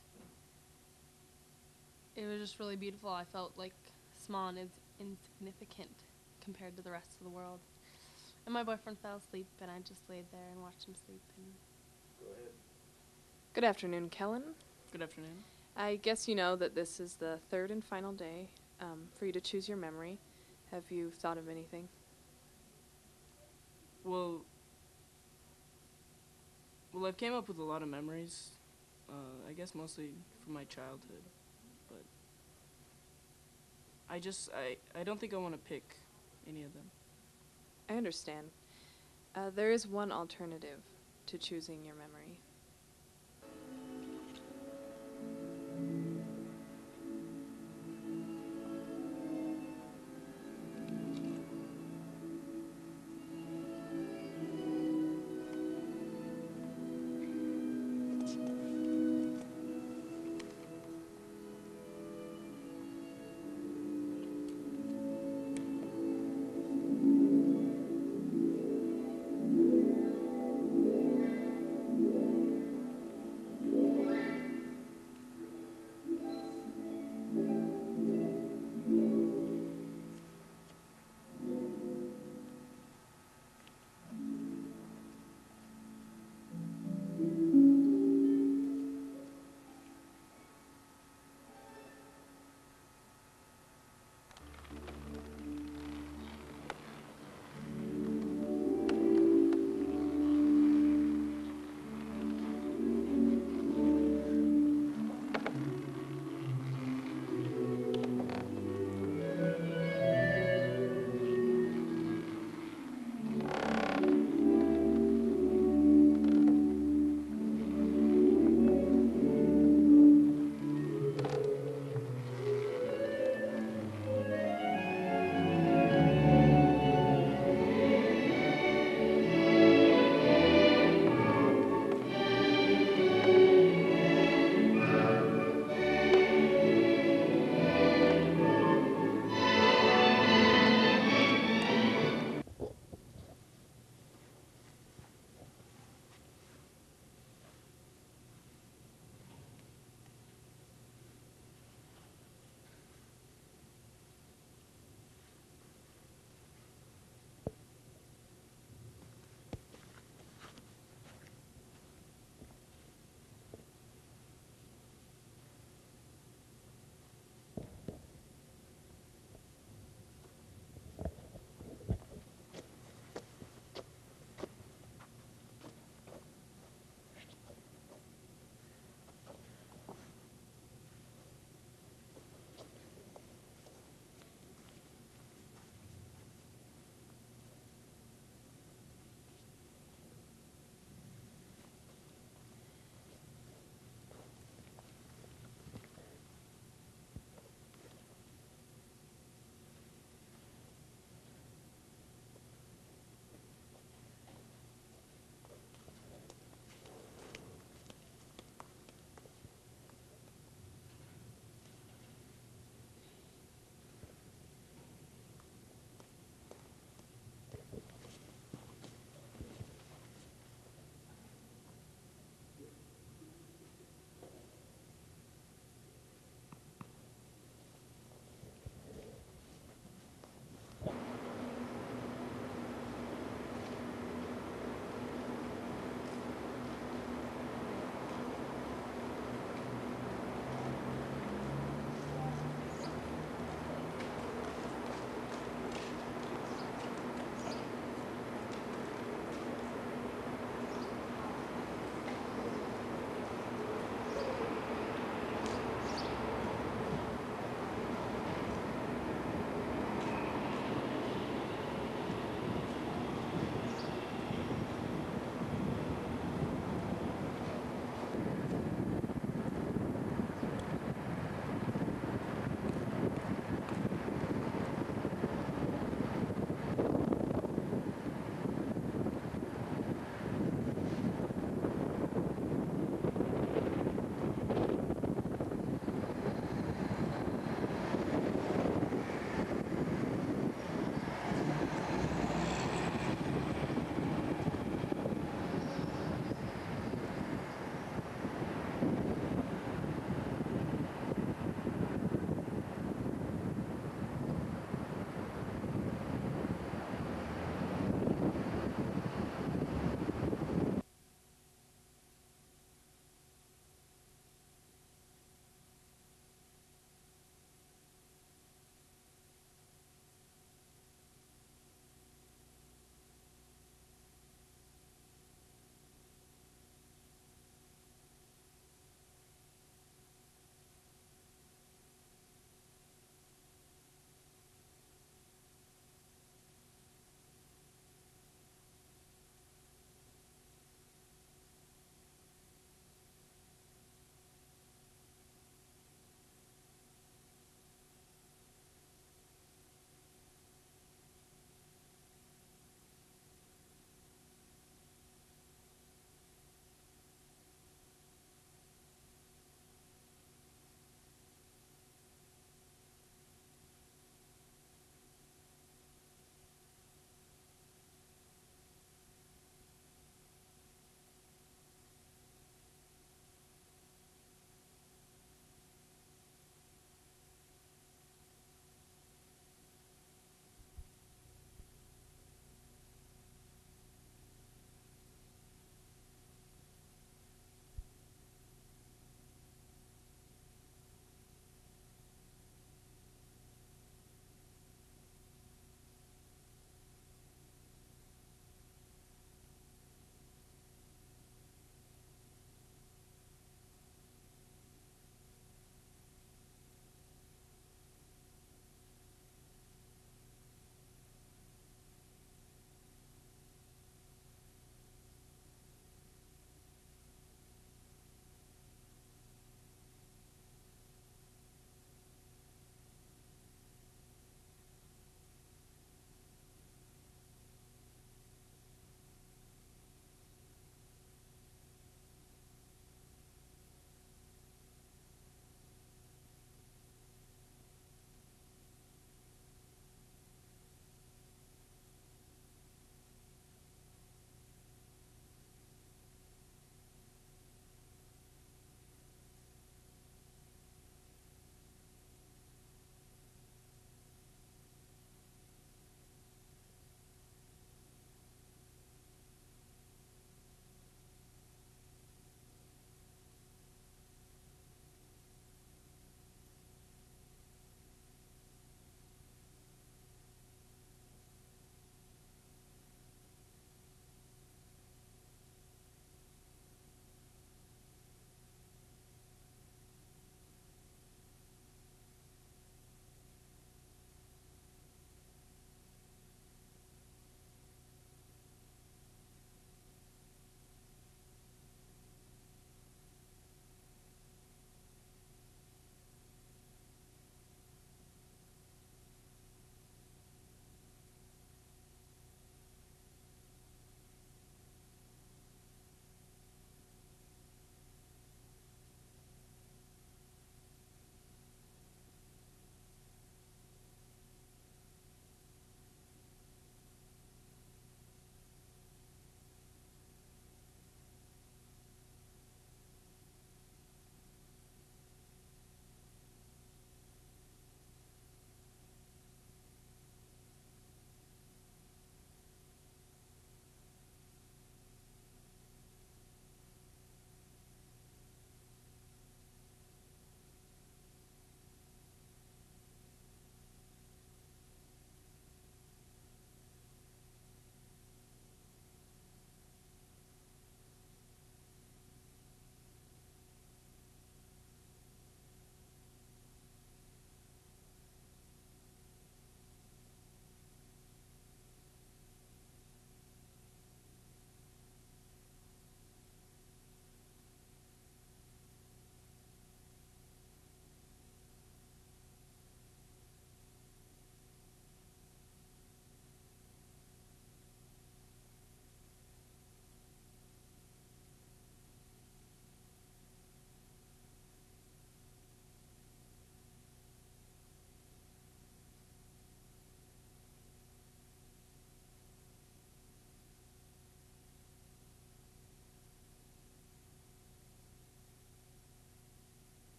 it was just really beautiful. I felt like small and insignificant compared to the rest of the world. And my boyfriend fell asleep, and I just laid there and watched him sleep. And Go ahead. Good afternoon, Kellen. Good afternoon. I guess you know that this is the 3rd and final day for you to choose your memory. Have you thought of anything? Well, I've came up with a lot of memories. I guess mostly from my childhood, but I don't think I want to pick any of them. I understand. There is one alternative. to choosing your memory?